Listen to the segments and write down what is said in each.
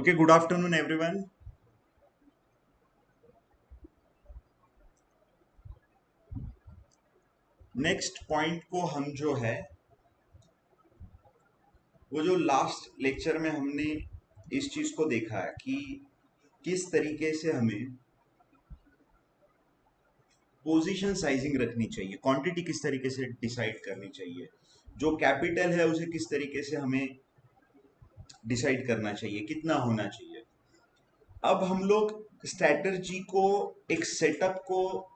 Okay, good afternoon, everyone. Next point को हम जो है वो जो लास्ट लेक्चर में हमने इस चीज को देखा है कि किस तरीके से हमें पोजीशन साइजिंग रखनी चाहिए, क्वांटिटी किस तरीके से डिसाइड करनी चाहिए, जो कैपिटल है उसे किस तरीके से हमें डिसाइड करना चाहिए, कितना होना चाहिए। अब हम लोग स्ट्रैटेजी को, एक सेटअप को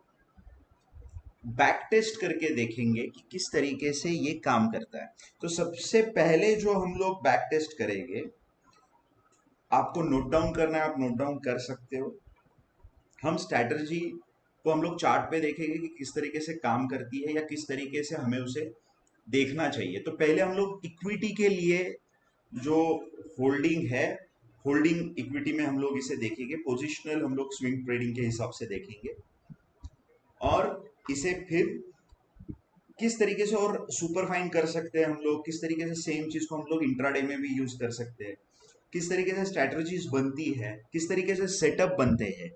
बैक टेस्ट करके देखेंगे कि किस तरीके से ये काम करता है। तो सबसे पहले जो हम लोग बैक टेस्ट करेंगे, आपको नोट डाउन करना है, आप नोट डाउन कर सकते हो। हम स्ट्रैटेजी को हम लोग चार्ट पे देखेंगे कि किस तरीके से काम करती है या किस तरीके से हमें उसे देखना चाहिए। तो पहले हम लोग इक्विटी के लिए जो होल्डिंग है, होल्डिंग इक्विटी में हम लोग इसे देखेंगे, पोजिशनल हम लोग स्विंग ट्रेडिंग के हिसाब से देखेंगे, और इसे फिर किस तरीके से और सुपरफाइन कर सकते हैं हम लोग, किस तरीके से सेम चीज को हम लोग इंट्राडे में भी यूज कर सकते हैं, किस तरीके से स्ट्रैटेजीज बनती है, किस तरीके से सेटअप बनते हैं,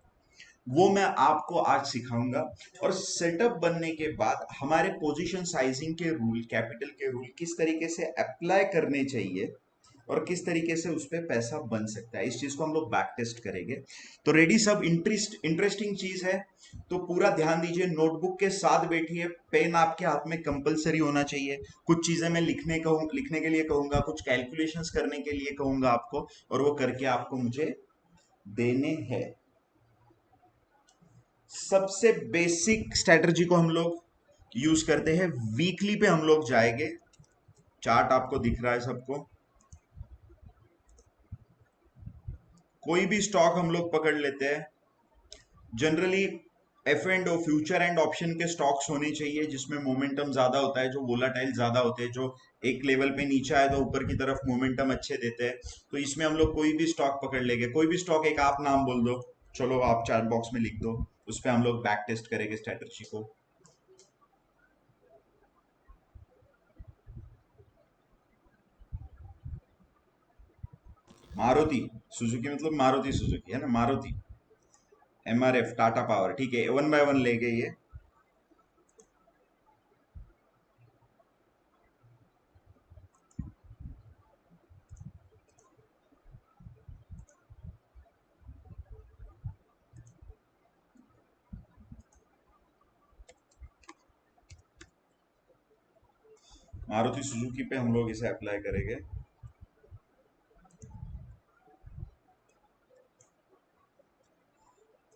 वो मैं आपको आज सिखाऊंगा। और सेटअप बनने के बाद हमारे पोजीशन साइजिंग के रूल, कैपिटल के रूल किस तरीके से अप्लाई करने चाहिए और किस तरीके से उस पर पैसा बन सकता है, इस चीज को हम लोग बैक टेस्ट करेंगे। तो रेडी सब? इंटरेस्टिंग चीज है, तो पूरा ध्यान दीजिए, नोटबुक के साथ बैठिए, पेन आपके हाथ में कंपलसरी होना चाहिए। कुछ चीजें मैं लिखने के लिए कहूंगा, कुछ कैलकुलेशंस करने के लिए कहूंगा आपको, और वो करके आपको मुझे देने हैं। सबसे बेसिक स्ट्रेटजी को हम लोग यूज करते हैं, वीकली पे हम लोग जाएंगे। चार्ट आपको दिख रहा है सबको? कोई भी स्टॉक हम लोग पकड़ लेते हैं, generally F and O, future and option के स्टॉक्स होने चाहिए जिसमें मोमेंटम ज्यादा होता है, जो वोलाटाइल ज्यादा होते हैं, जो एक लेवल पे नीचे आए तो ऊपर की तरफ मोमेंटम अच्छे देते हैं। तो इसमें हम लोग कोई भी स्टॉक पकड़ लेंगे, कोई भी स्टॉक, एक आप नाम बोल दो, चलो आप चैट बॉक्स में लिख दो, उस पर हम लोग बैक टेस्ट करेंगे स्ट्रेटजी को। मारुति सुजुकी, मतलब मारुति सुजुकी है ना, मारुति, एमआरएफ, टाटा पावर, ठीक है, वन बाय वन ले गए ये। मारुति सुजुकी पे हम लोग इसे अप्लाई करेंगे।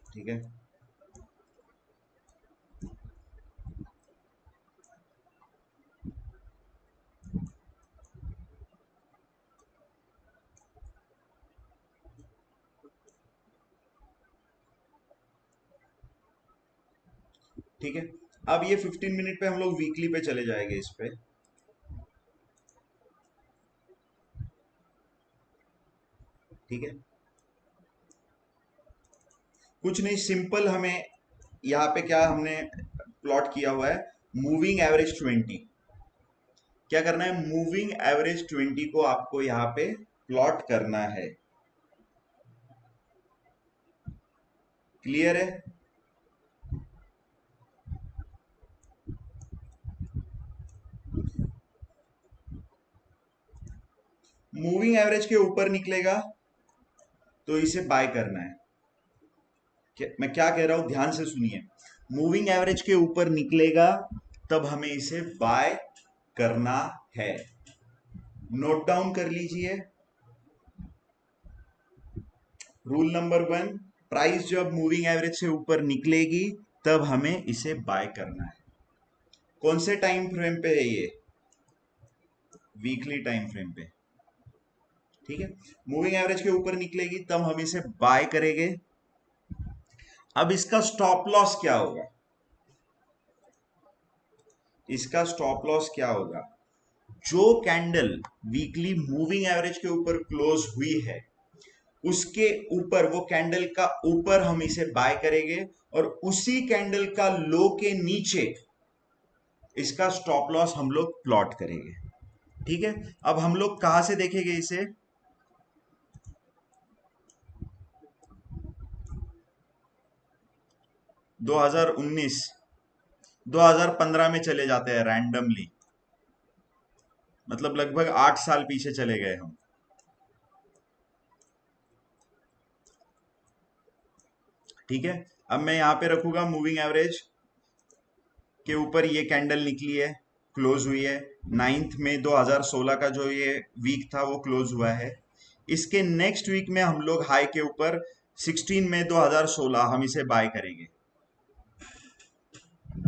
ठीक है, ठीक है। अब ये 15 मिनट पे हम लोग वीकली पे चले जाएंगे इस पे। ठीक है, कुछ नहीं, सिंपल हमें यहाँ पे क्या हमने प्लॉट किया हुआ है, मूविंग एवरेज 20। क्या करना है, मूविंग एवरेज 20 को आपको यहाँ पे प्लॉट करना है। क्लियर है? मूविंग एवरेज के ऊपर निकलेगा तो इसे बाय करना है। मैं क्या कह रहा हूं, ध्यान से सुनिए। मूविंग एवरेज के ऊपर निकलेगा तब हमें इसे बाय करना है। नोट डाउन कर लीजिए, रूल नंबर 1, प्राइस जब मूविंग एवरेज से ऊपर निकलेगी तब हमें इसे बाय करना है। कौन से टाइम फ्रेम पे है ये? वीकली टाइम फ्रेम पे। ठीक है, मूविंग एवरेज के ऊपर निकलेगी तब हम इसे बाय करेंगे। अब इसका स्टॉप लॉस क्या होगा? इसका स्टॉप लॉस क्या होगा? जो कैंडल वीकली मूविंग एवरेज के ऊपर क्लोज हुई है उसके ऊपर, वो कैंडल का ऊपर हम इसे बाय करेंगे, और उसी कैंडल का लो के नीचे इसका स्टॉप लॉस हम लोग प्लॉट करेंगे। ठीक है, अब हम लोग कहां से देखेंगे इसे? 2019 2015 में चले जाते हैं रैंडमली, मतलब लगभग 8 साल पीछे चले गए हम। ठीक है, अब मैं यहां पे रखूंगा मूविंग एवरेज के ऊपर ये कैंडल निकली है, क्लोज हुई है 9 मई 2016 का जो ये वीक था वो क्लोज हुआ है। इसके नेक्स्ट वीक में हम लोग हाई के ऊपर 16 मई 2016 हम इसे बाय करेंगे।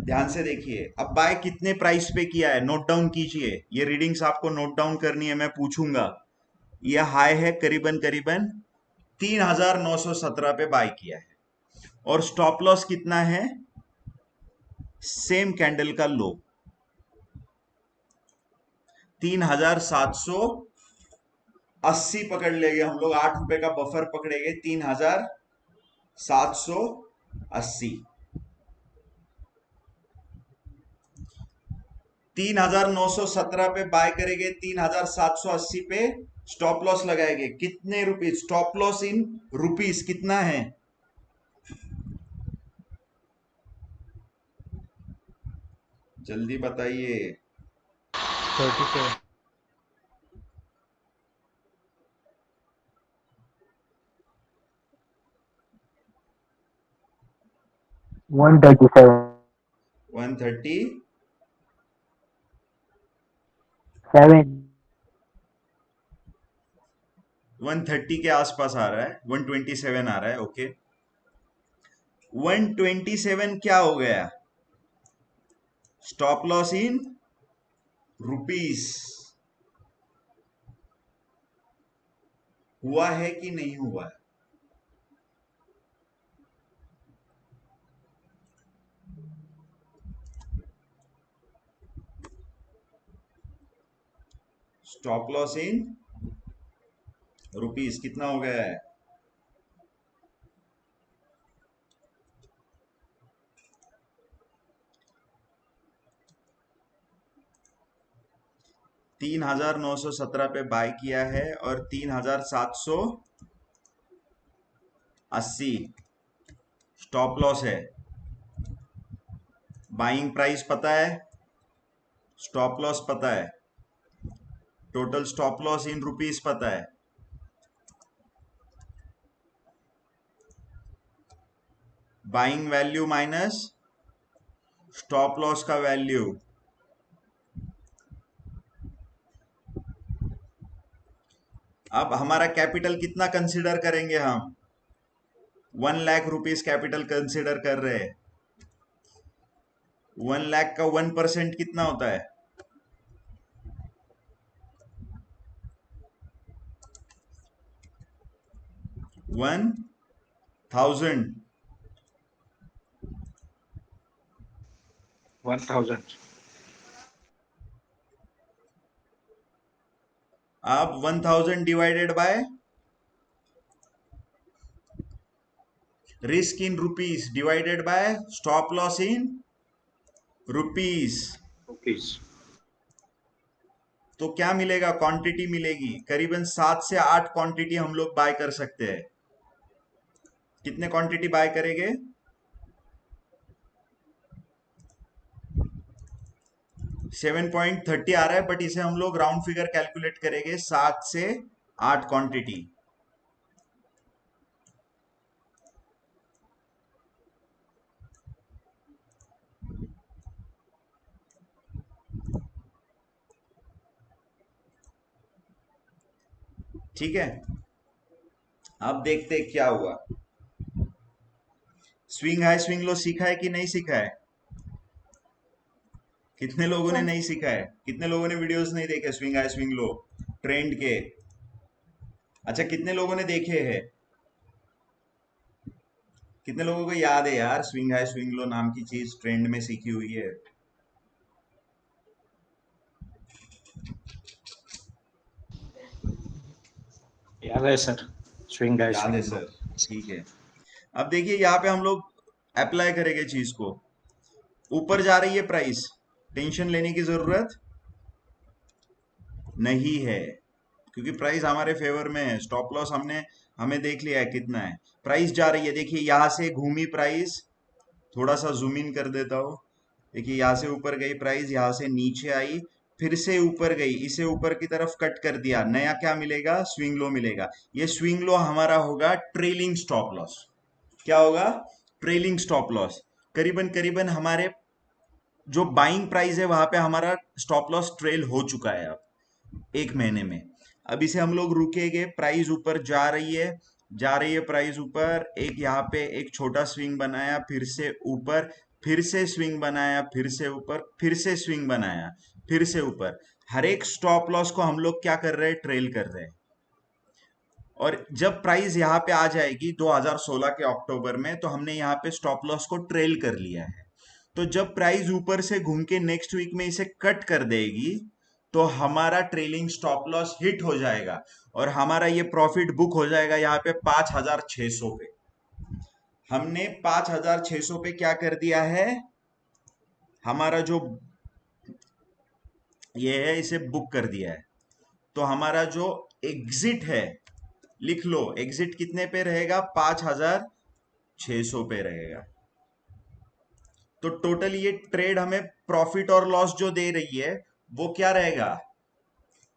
ध्यान से देखिए, अब बाय कितने प्राइस पे किया है नोट डाउन कीजिए, ये रीडिंग्स आपको नोट डाउन करनी है, मैं पूछूंगा। यह हाई है करीबन करीबन 3917 पे बाय किया है, और स्टॉप लॉस कितना है, सेम कैंडल का लो 3780 पकड़ लेंगे हम लोग, 8 रुपए का बफर पकड़ेंगे, 3780, 3917 पे बाय करेंगे, 3780 पे स्टॉप लॉस लगाएंगे। कितने rupees stop loss in rupees कितना है, जल्दी बताइए। 37 137 130 7 130 के आसपास आ रहा है, 127 आ रहा है। ओके, 127 क्या हो गया, स्टॉप लॉस इन रुपीस हुआ है कि नहीं हुआ है? स्टॉप लॉस इन रुपीस कितना हो गया है, 3917 पे बाय किया है, और 3780 स्टॉप लॉस है। बाइंग प्राइस पता है, स्टॉप लॉस पता है, total stop loss in rupees पता है। Buying value minus stop loss का वैल्यू, अब हमारा कैपिटल कितना कंसिडर करेंगे हम, 1 लाख रुपीस कैपिटल कंसिडर कर रहे हैं। 1 लाख का 1% कितना होता है, 1000। 1000 अब 1000 divided by risk in rupees divided by stop loss in rupees, rupees. तो क्या मिलेगा, क्वांटिटी मिलेगी करीबन 7 से 8 क्वांटिटी हम लोग बाय कर सकते हैं। कितने क्वांटिटी बाय करेंगे, 7.30 आ रहा है, बट इसे हम लोग राउंड फिगर कैलकुलेट करेंगे, 7 से 8 क्वांटिटी। ठीक है, अब देखते हैं क्या हुआ। स्विंग हाई स्विंग लो सीखा है कि नहीं सीखा है, कितने लोगों ने नहीं सीखा है, कितने लोगों ने वीडियोस नहीं देखे swing high swing low trend के? अच्छा, कितने लोगों ने देखे हैं, कितने लोगों को याद है यार स्विंग हाई स्विंग लो नाम की चीज ट्रेंड में सीखी हुई है? याद है सर, स्विंग है याद है स्विंग लो। सर, ठीक है। अब देखिए यहाँ पे हम लोग अप्लाई करेंगे चीज को, ऊपर जा रही है प्राइस, टेंशन लेने की जरूरत नहीं है, क्योंकि प्राइस हमारे फेवर में है। स्टॉप लॉस हमने हमें देख लिया है कितना है, प्राइस जा रही है, देखिए यहां से घूमी प्राइस थोड़ा सा जूम इन कर देता हूँ। देखिए यहाँ से ऊपर गई प्राइस, यहाँ से नीचे आई, फिर से ऊपर गई, इसे ऊपर की तरफ कट कर दिया, नया क्या मिलेगा, स्विंग लो मिलेगा। ये स्विंग लो हमारा होगा ट्रेलिंग स्टॉप लॉस। क्या होगा, ट्रेलिंग स्टॉप लॉस। करीबन करीबन हमारे जो बाइंग प्राइस है वहां पे हमारा स्टॉप लॉस ट्रेल हो चुका है अब 1 महीने में। अब इसे हम लोग रुकेंगे, प्राइस ऊपर जा रही है, जा रही है प्राइस ऊपर, एक यहाँ पे एक छोटा स्विंग बनाया, फिर से ऊपर, फिर से स्विंग बनाया, फिर से ऊपर, फिर से स्विंग बनाया, फिर से ऊपर। हर एक स्टॉप लॉस को हम लोग क्या कर रहे हैं, ट्रेल कर रहे हैं। और जब प्राइस यहाँ पे आ जाएगी 2016 के अक्टूबर में, तो हमने यहाँ पे स्टॉप लॉस को ट्रेल कर लिया है। तो जब प्राइस ऊपर से घूम के नेक्स्ट वीक में इसे कट कर देगी, तो हमारा ट्रेलिंग स्टॉप लॉस हिट हो जाएगा और हमारा ये प्रॉफिट बुक हो जाएगा यहाँ पे 5,600 पे। हमने 5,600 पे क्या कर दिया है, हमारा जो ये है इसे बुक कर दिया है। तो हमारा जो एग्जिट है, लिख लो, एग्जिट कितने पे रहेगा, 5,600 पे रहेगा। तो टोटल ये ट्रेड हमें प्रॉफिट और लॉस जो दे रही है वो क्या रहेगा,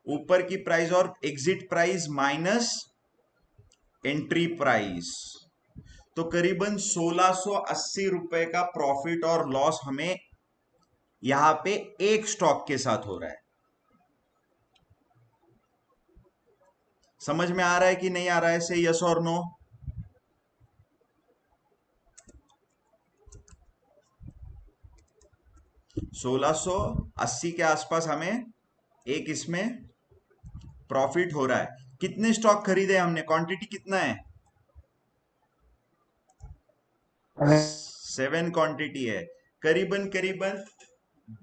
ऊपर की प्राइस और exit price minus entry price. तो करीबन 1680 रुपए का प्रॉफिट और लॉस हमें यहां पे एक स्टॉक के साथ हो रहा है। समझ में आ रहा है कि नहीं आ रहा है, से यस और नो। 1680 के आसपास हमें एक इसमें प्रॉफिट हो रहा है। कितने स्टॉक खरीदे हमने, क्वांटिटी कितना है, 7 क्वांटिटी है। करीबन करीबन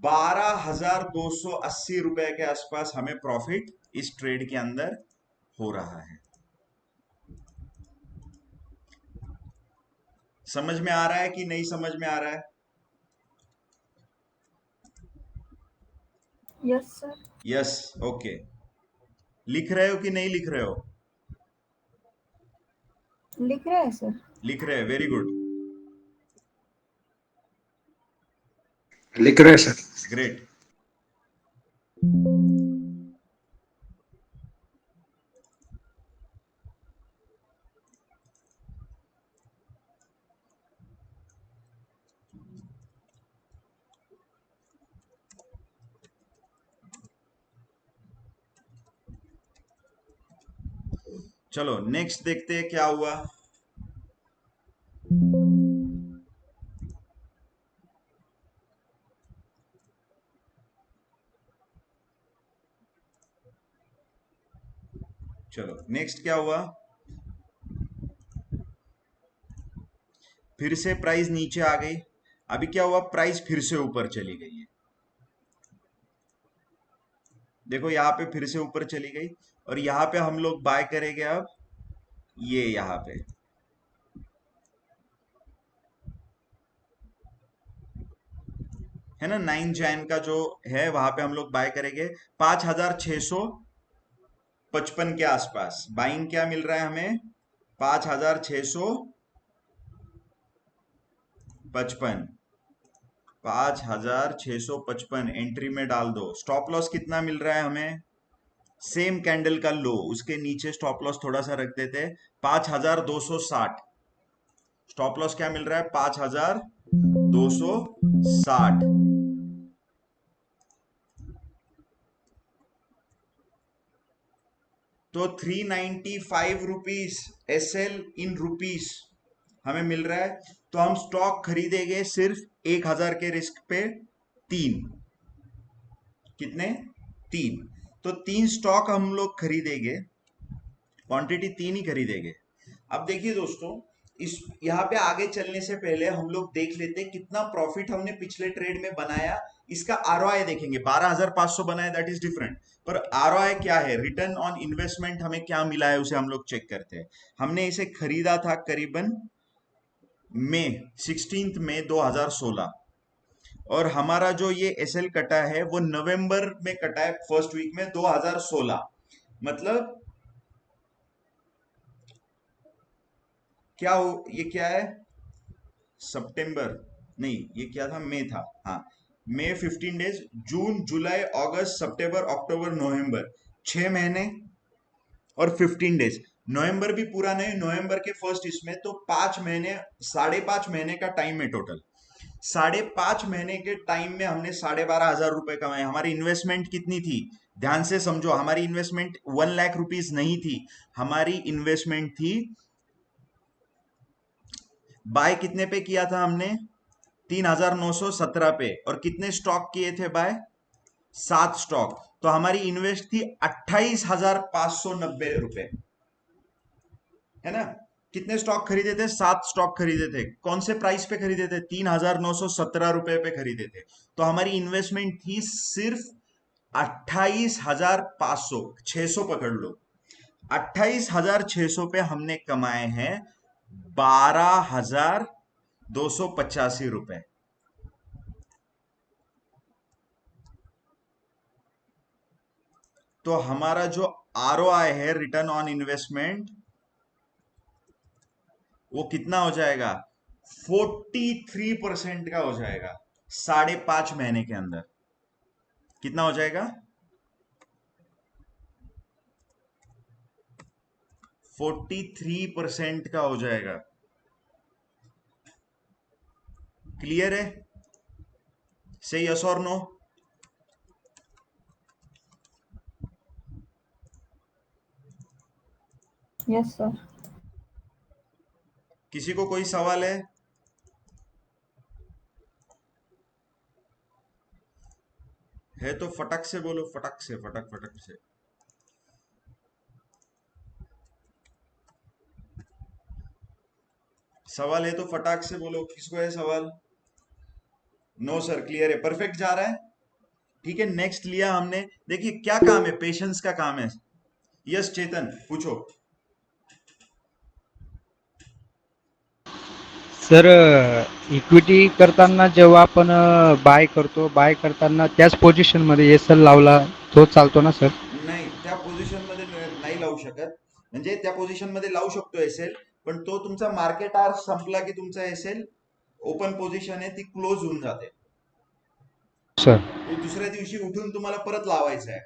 12,280 रुपए के आसपास हमें प्रॉफिट इस ट्रेड के अंदर हो रहा है। समझ में आ रहा है कि नहीं समझ में आ रहा है। Yes sir. Yes, okay. लिख रहे हो कि नहीं लिख रहे हो, लिख रहे हैं सर। लिख रहे हैं, वेरी गुड, लिख रहे हैं सर। ग्रेट। चलो नेक्स्ट देखते हैं क्या हुआ। चलो नेक्स्ट क्या हुआ, फिर से प्राइस नीचे आ गई। अभी क्या हुआ, प्राइस फिर से ऊपर चली गई है। देखो यहाँ पे फिर से ऊपर चली गई और यहाँ पे हम लोग बाय करेंगे अब, ये यहाँ पे है ना, 9 जैन का जो है वहां पे हम लोग बाय करेंगे 5,655 के आसपास। बाइंग क्या मिल रहा है हमें, 5,655, 5,655 एंट्री में डाल दो। स्टॉप लॉस कितना मिल रहा है हमें, सेम कैंडल का लो, उसके नीचे स्टॉप लॉस थोड़ा सा रख देते हैं, 5,260। स्टॉप लॉस क्या मिल रहा है, 5,260। तो 395 रुपीज एसएल इन रुपीस हमें मिल रहा है। तो हम स्टॉक खरीदेंगे सिर्फ 1,000 के रिस्क पे, 3, कितने, 3। तो 3 स्टॉक हम लोग खरीदेंगे, क्वांटिटी 3 ही खरीदेंगे। अब देखिए दोस्तों, इस यहाँ पे आगे चलने से पहले हम लोग देख लेते हैं कितना प्रॉफिट हमने पिछले ट्रेड में बनाया। इसका आरओआई देखेंगे, 12,500 बनाया, दैट इज डिफरेंट। पर आरओआई क्या है, रिटर्न ऑन इन्वेस्टमेंट हमें क्या मिला है, उसे हम लोग चेक करते हैं। हमने इसे खरीदा था करीबन मई 16 मई 2016, और हमारा जो ये एसएल कटा है वो नवंबर में कटा है, फर्स्ट वीक में 2016। मतलब क्या हो, ये क्या है, सितंबर, नहीं, ये क्या था, मई था, हाँ। मई 15 डेज, जून जुलाई अगस्त सितंबर अक्टूबर नवंबर, 6 महीने और 15 डेज। नवंबर भी पूरा नहीं, नवंबर के फर्स्ट इसमें तो 5 महीने, 5.5 महीने का टाइम है टोटल। 5.5 महीने के टाइम में हमने 12,500 रुपए कमाए। हमारी इन्वेस्टमेंट कितनी थी, ध्यान से समझो, हमारी इन्वेस्टमेंट 1 लाख रुपीज नहीं थी। हमारी इन्वेस्टमेंट थी, बाय कितने पे किया था हमने, 3,917 पे, और कितने स्टॉक किए थे बाय, 7 स्टॉक। तो हमारी इन्वेस्ट थी 28,590 रुपए, है ना। कितने स्टॉक खरीदे थे, 7 स्टॉक खरीदे थे। कौन से प्राइस पे खरीदे थे, 3,917 रुपए पे खरीदे थे। तो हमारी इन्वेस्टमेंट थी सिर्फ 28,500, 600 पकड़ लो। 28,600 पे हमने कमाए हैं 12,285 रुपए। तो हमारा जो ROI है, रिटर्न ऑन इन्वेस्टमेंट, वो कितना हो जाएगा, 43% का हो जाएगा। 5.5 महीने के अंदर कितना हो जाएगा, 43% का हो जाएगा। क्लियर है, से यस और नो। Yes sir. किसी को कोई सवाल है तो फटक से बोलो, फटक से, फटक फटक से। सवाल है तो फटाक से बोलो, किसको है सवाल। नो सर, क्लियर है, परफेक्ट जा रहा है। ठीक है, नेक्स्ट लिया हमने। देखिए क्या काम है, पेशेंस का काम है। यस चेतन, पूछो। सर इक्विटी करताना जेव्हा आपण बाय करताना त्याच पोझिशन मध्ये एसएल लावला तो चालतो ना सर? नाही, त्या पोझिशन मध्ये नाही लावू शकत. म्हणजे त्या पोझिशन मध्ये लावू शकतो एसएल, पण तो तुमचा मार्केट आवर संपला की तुमचा एसएल, ओपन पोझिशन आहे ती क्लोज होऊन जाते. सर तो दुसऱ्या दिवशी उठून तुम्हाला परत लावायचा आहे.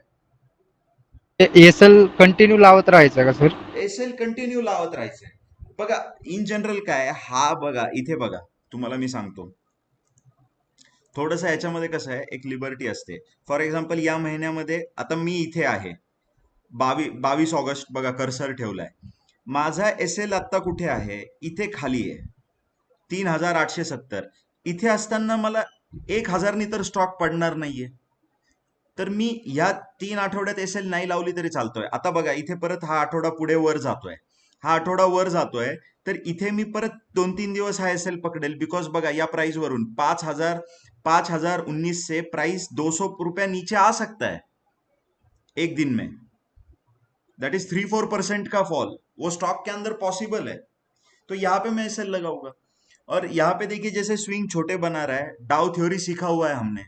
एसएल कंटिन्यू लावत राहायचं का सर? एसएल कंटिन्यू लावत राहायचंय. बघा, इन जनरल काय, हा बघा इथे बघा, तुम्हाला मी सांगतो. थोडंसं ह्याच्यामध्ये कसं आहे, एक लिबर्टी असते. फॉर एक्झाम्पल या महिन्यामध्ये आता मी इथे आहे, 22 ऑगस्ट बघा, कर्सर ठेवलाय. माझा एसएल आत्ता कुठे आहे, इथे खाली आहे, 3,870. इथे असताना मला 1,000नी तर स्टॉक पडणार नाहीये. तर मी ह्या 3 आठवड्यात एसएल नाही लावली तरी चालतोय. आता बघा इथे परत हा आठवडा पुढे वर जातोय, हा आठवडा वर जातोय, तर इथे मी परत 2-3 दिवस हा एसएल पकडेल. बिकॉज बघा या प्राइस वरून 5,019 से प्राइस 200 रुपया नीचे आ सकता है एक दिन में. दैट इज 3-4% का फॉल, वो स्टॉक के अंदर पॉसिबल है. तो यहाँ पे मैं एसएल लगाऊंगा. और यहाँ पे देखिए जैसे स्विंग छोटे बना रहा है, डाउ थ्योरी सीखा हुआ है हमने,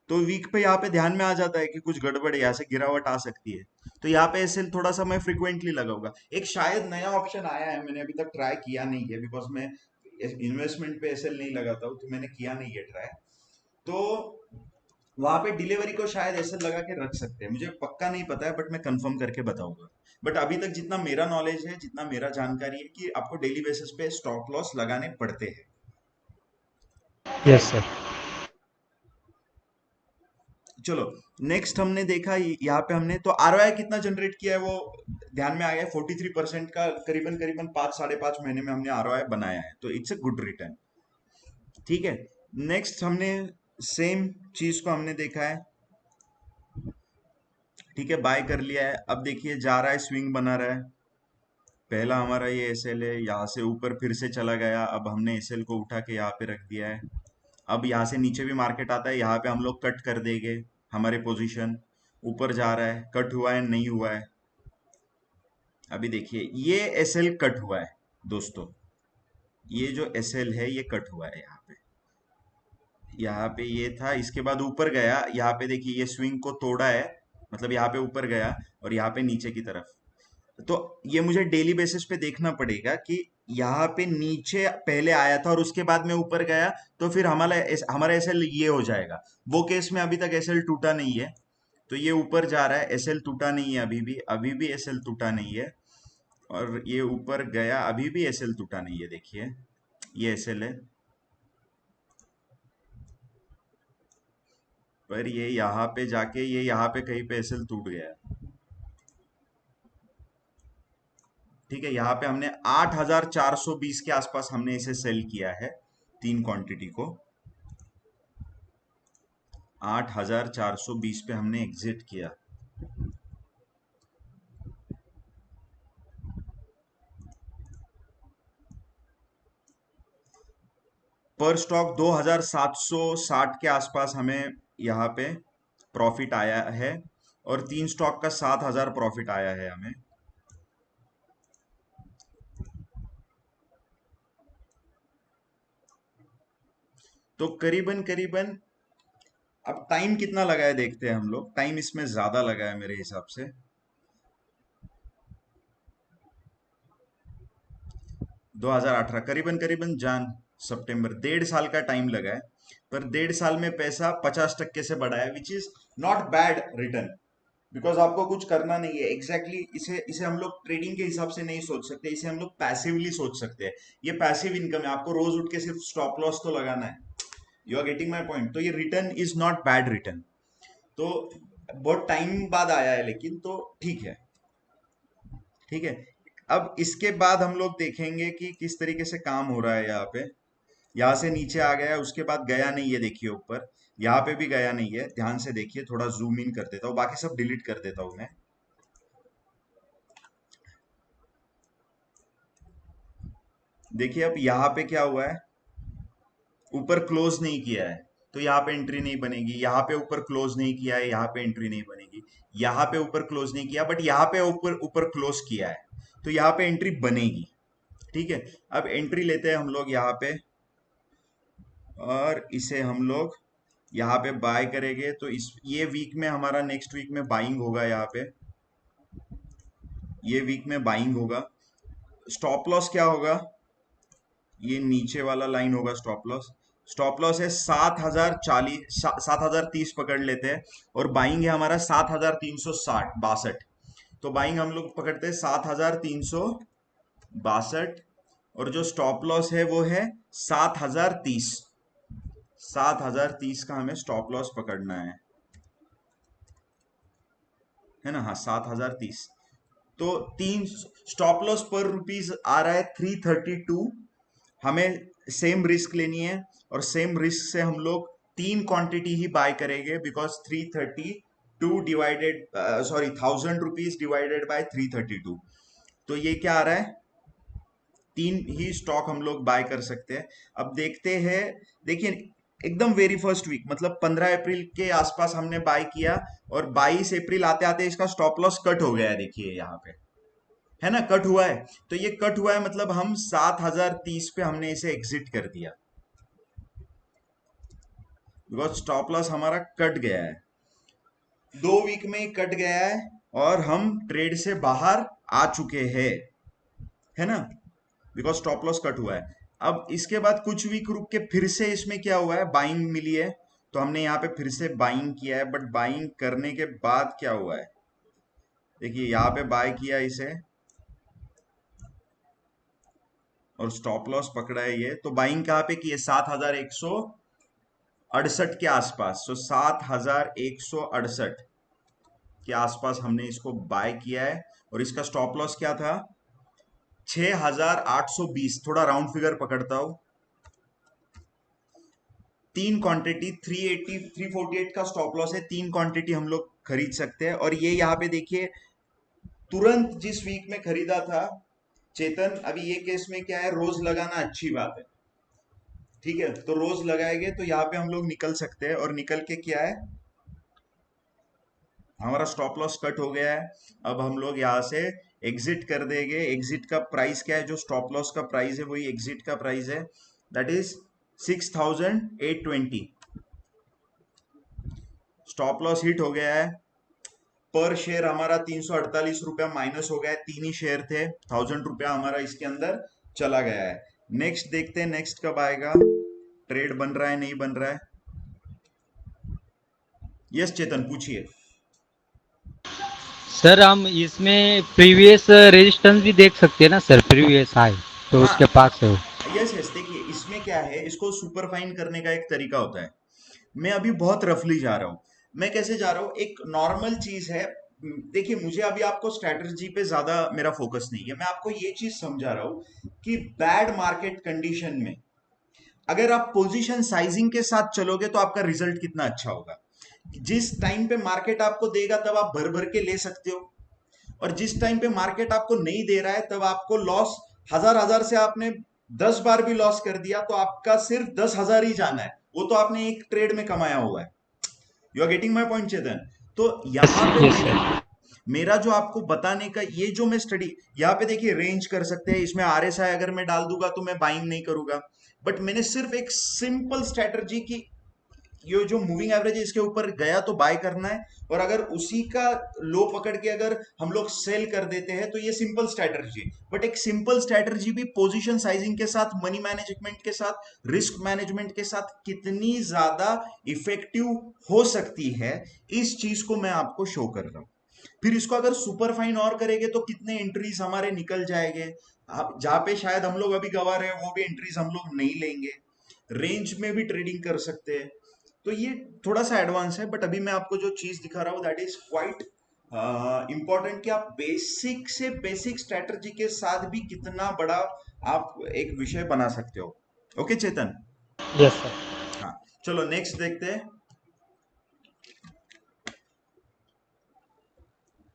तो वीक पे यहाँ पे ध्यान में आ जाता है कि कुछ गड़बड़ है, यहाँ से गिरावट आ सकती है. तो यहाँ पे एसएल थोड़ा सा मैं फ्रिक्वेंटली लगाऊंगा. एक शायद नया ऑप्शन आया है, मैंने अभी तक ट्राई किया नहीं है, बिकॉज मैं इन्वेस्टमेंट पे एसएल नहीं लगाता हूँ, तो मैंने किया नहीं है ट्राई. तो वहां पे डिलीवरी को शायद ऐसे लगा के रख सकते हैं, मुझे पक्का नहीं पता है, बट मैं कंफर्म करके बताऊंगा. बट अभी तक जितना मेरा नॉलेज है, जितना मेरा जानकारी है, कि आपको डेली बेसिस पे स्टॉप लॉस लगाने पड़ते हैं. Yes right. सर. चलो, नेक्स्ट हमने देखा यहाँ पे हमने तो आरओआई कितना जनरेट किया है वो ध्यान में आ गया. 43% का, करीबन करीबन 5-5.5 महीने में हमने आरओआई बनाया है, तो इट्स अ गुड रिटर्न. ठीक है, नेक्स्ट हमने सेम चीज को हमने देखा है. ठीक है, बाय कर लिया है. अब देखिए जा रहा है, स्विंग बना रहा है. पहला हमारा ये एसएल है, यहाँ से ऊपर फिर से चला गया. अब हमने एसएल को उठा के यहाँ पे रख दिया है. अब यहाँ से नीचे भी मार्केट आता है, यहाँ पे हम लोग कट कर देंगे हमारे पोजीशन. ऊपर जा रहा है, कट हुआ है नहीं हुआ है. अभी देखिए ये एसएल कट हुआ है दोस्तों, ये जो एसएल है ये कट हुआ है. यहाँ पे, यहाँ पे ये था, इसके बाद ऊपर गया. यहाँ पे देखिए ये स्विंग को तोड़ा है, मतलब यहाँ पे ऊपर गया और यहाँ पे नीचे की तरफ. तो ये मुझे डेली बेसिस पे देखना पड़ेगा कि यहाँ पे नीचे पहले आया था और उसके बाद में ऊपर गया, तो फिर हमारा एसएल ये हो जाएगा। वो केस में अभी तक एसएल टूटा नहीं है, तो ये ऊपर जा रहा है, एसएल टूटा नहीं है अभी भी एसएल टूटा नहीं है। और ये ऊपर गया, अभी भी एसएल टूटा नहीं है, देखिए ये एसएल है, पर ये यहाँ पे जाके ये यहाँ पे कहीं पे एसएल टूट गया है। ठीक है, यहाँ पे हमने 8420 के आसपास हमने इसे सेल किया है, तीन क्वांटिटी को 8420 पे हमने एग्जिट किया। पर स्टॉक 2760 के आसपास हमें यहाँ पे प्रॉफिट आया है, और तीन स्टॉक का 7000 प्रॉफिट आया है हमें। तो करीबन करीबन, अब टाइम कितना लगा है देखते हैं हम लोग। टाइम इसमें ज्यादा लगा है मेरे हिसाब से, 2018 करीबन करीबन जान सितंबर, 1.5 साल का टाइम लगा है। पर 1.5 साल में पैसा 50% से बढ़ा है, which is not bad return. Because आपको कुछ करना नहीं है एग्जैक्टली इसे इसे हम लोग ट्रेडिंग के हिसाब से नहीं सोच सकते, इसे हम लोग पैसिवली सोच सकते हैं। ये पैसिव इनकम है, आपको रोज उठ के सिर्फ स्टॉप लॉस तो लगाना है। You are getting my point. तो ये return is not bad return. तो बहुत टाइम बाद आया है, लेकिन तो ठीक है। ठीक है, अब इसके बाद हम लोग देखेंगे कि किस तरीके से काम हो रहा है। यहाँ पे, यहाँ से नीचे आ गया है, उसके बाद गया नहीं है, देखिए ऊपर यहाँ पे भी गया नहीं है। ध्यान से देखिए, थोड़ा जूम इन कर देता हूँ, बाकी सब डिलीट कर देता हूँ मैं। देखिए अब यहाँ पे क्या हुआ है, ऊपर क्लोज नहीं किया है, तो यहाँ पे एंट्री नहीं बनेगी। यहाँ पे ऊपर क्लोज नहीं किया है, यहाँ पे एंट्री नहीं बनेगी। यहाँ पे ऊपर क्लोज नहीं किया, बट यहाँ पे ऊपर ऊपर क्लोज किया है, तो यहाँ पे एंट्री बनेगी। ठीक है, अब एंट्री लेते हैं हम लोग यहाँ पे, और इसे हम लोग यहाँ पे बाय करेंगे। तो इस ये वीक में हमारा, नेक्स्ट वीक में बाइंग होगा। यहाँ पे ये वीक में बाइंग होगा। स्टॉप लॉस क्या होगा, ये नीचे वाला लाइन होगा स्टॉप लॉस। स्टॉप लॉस है 7040, 7030 पकड़ लेते हैं, और बाइंग है हमारा 7360 62। तो बाइंग हम लोग पकड़ते हैं 7362, और जो स्टॉप लॉस है वो है 7030। 7030 का हमें स्टॉप लॉस पकड़ना है ना। हाँ, 7030। तो तीन स्टॉप लॉस पर रुपीज आ रहा है 332। हमें सेम रिस्क लेनी है, और सेम रिस्क से हम लोग तीन क्वांटिटी ही बाय करेंगे, because 332 divided, sorry 1000 rupees divided by 332, तो ये क्या आ रहा है, तीन ही स्टॉक हम लोग बाय कर सकते हैं। अब देखते हैं, देखिए एकदम वेरी फर्स्ट वीक, मतलब 15 अप्रैल के आसपास हमने बाय किया, और 22 अप्रैल आते आते इसका स्टॉप लॉस कट हो गया है, देखिए यहाँ पे है ना, कट हुआ है। तो ये कट हुआ है, मतलब हम 7030 पे हमने इसे एग्जिट कर दिया, बिकॉज स्टॉप लॉस हमारा कट गया है, 2 वीक में ही कट गया है, और हम ट्रेड से बाहर आ चुके हैं, है ना, बिकॉज स्टॉप लॉस कट हुआ है। अब इसके बाद कुछ वीक रुक के फिर से इसमें क्या हुआ है, बाइंग मिली है, तो हमने यहाँ पे फिर से बाइंग किया है। बट बाइंग करने के बाद क्या हुआ है, देखिए यहाँ पे बाय किया इसे, और स्टॉप लॉस पकड़ा है ये, तो बाइंग कहाँ पे की है, 7168 के आसपास। तो 7168 के आसपास हमने इसको बाय किया है, और इसका स्टॉप लॉस क्या था, 6820, थोड़ा राउंड फिगर पकड़ता हूं। तीन क्वांटिटी 380 348 का स्टॉप लॉस है, तीन क्वांटिटी हम लोग खरीद सकते हैं। और ये यहाँ पे देखिए, तुरंत जिस वीक में खरीदा था चेतन, अभी ये केस में क्या है, रोज लगाना अच्छी बात है। ठीक है, तो रोज लगाएंगे तो यहाँ पे हम लोग निकल सकते हैं, और निकल के क्या है, हमारा स्टॉप लॉस कट हो गया है। अब हम लोग यहाँ से एग्जिट कर देंगे। एग्जिट का प्राइस क्या है, जो स्टॉप लॉस का प्राइस है वही एग्जिट का प्राइस है, that is 6820। Stop loss hit हो गया है। पर शेयर हमारा 348 रुपया माइनस हो गया है, तीन ही शेयर थे, 1000 रुपया हमारा इसके अंदर चला गया है। नेक्स्ट देखते हैं, नेक्स्ट कब आएगा, ट्रेड बन रहा है नहीं बन रहा है। यस चेतन पूछिए। सर हम इसमें प्रीवियस रेजिस्टेंस भी देख सकते हैं ना सर, प्रीवियस हाई तो हाँ, उसके पास है वो। यस यस, देखिए इसमें क्या है, इसको सुपर फाइन करने का एक तरीका होता है। मैं अभी बहुत रफली जा रहा हूं। मैं कैसे जा रहा हूं, एक नॉर्मल चीज है। देखिए मुझे अभी आपको स्ट्रेटजी पे ज्यादा मेरा फोकस नहीं है, मैं आपको ये चीज समझा रहा हूं कि बैड मार्केट कंडीशन में अगर आप पोजीशन साइजिंग के साथ चलोगे तो आपका रिजल्ट कितना अच्छा होगा। जिस टाइम पे मार्केट आपको देगा तब आप भर भर के ले सकते हो, और जिस टाइम पे मार्केट आपको नहीं दे रहा है तब आपको लॉस, हजार हजार से आपने 10 बार भी लॉस कर दिया तो आपका सिर्फ 10,000 ही जाना है, वो तो आपने एक ट्रेड में कमाया हुआ है। You are getting my point Chetan. तो यहाँ पे यस मेरा सर। मेरा जो आपको बताने का ये जो मैं स्टडी, यहाँ पे देखिए रेंज कर सकते हैं, इसमें आरएसआई अगर मैं डाल दूंगा तो मैं बाइंग नहीं करूंगा। बट मैंने सिर्फ एक सिंपल स्ट्रेटजी की, ये जो मूविंग एवरेज है इसके ऊपर गया तो बाय करना है, और अगर उसी का लो पकड़ के अगर हम लोग सेल कर देते हैं तो ये सिंपल स्ट्रैटेजी। बट एक सिंपल स्ट्रैटेजी भी पोजीशन साइजिंग के साथ, मनी मैनेजमेंट के साथ, रिस्क मैनेजमेंट के साथ कितनी ज्यादा इफेक्टिव हो सकती है, इस चीज को मैं आपको शो कर रहा हूं। फिर इसको अगर सुपर फाइन और करेंगे तो कितने एंट्रीज हमारे निकल जाएंगे, जहां पे शायद हम लोग अभी गवा रहे हैं वो भी एंट्रीज हम लोग नहीं लेंगे। रेंज में भी ट्रेडिंग कर सकते हैं। तो ये थोड़ा सा एडवांस है, बट अभी मैं आपको जो चीज दिखा रहा हूँ दैट इज क्वाइट इंपॉर्टेंट, कि आप बेसिक से बेसिक स्ट्रेटजी के साथ भी कितना बड़ा आप एक विषय बना सकते हो। ओके चेतन। Yes sir. हाँ, चलो नेक्स्ट देखते हैं।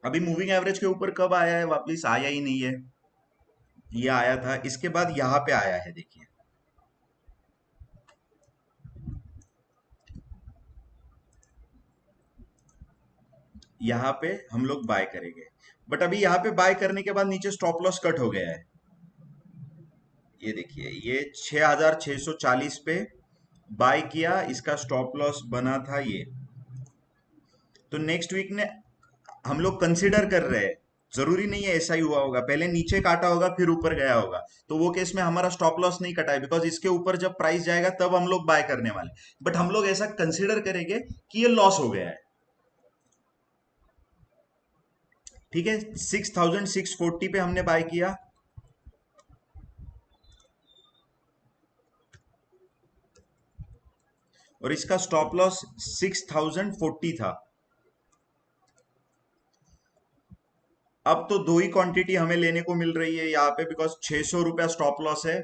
अभी मूविंग एवरेज के ऊपर कब आया है, वापस आया ही नहीं है। ये आया था, इसके बाद यहाँ पे आया है, देखिए यहाँ पे हम लोग बाय करेंगे। बट अभी यहाँ पे बाय करने के बाद नीचे स्टॉप लॉस कट हो गया है। ये देखिए ये 6,640 पे बाय किया, इसका स्टॉप लॉस बना था ये। तो नेक्स्ट वीक ने हम लोग कंसिडर कर रहे हैं, जरूरी नहीं है ऐसा ही हुआ होगा, पहले नीचे काटा होगा फिर ऊपर गया होगा, तो वो केस में हमारा स्टॉप लॉस नहीं कटा है, बिकॉज इसके ऊपर जब प्राइस जाएगा तब हम लोग बाय करने वाले। बट हम लोग ऐसा कंसिडर करेंगे कि ये लॉस हो गया है। ठीक है, 6,640 पे हमने बाय किया, और इसका स्टॉप लॉस 6,040 था। अब तो दो ही क्वांटिटी हमें लेने को मिल रही है यहाँ पे, बिकॉज 600 रुपया स्टॉप लॉस है।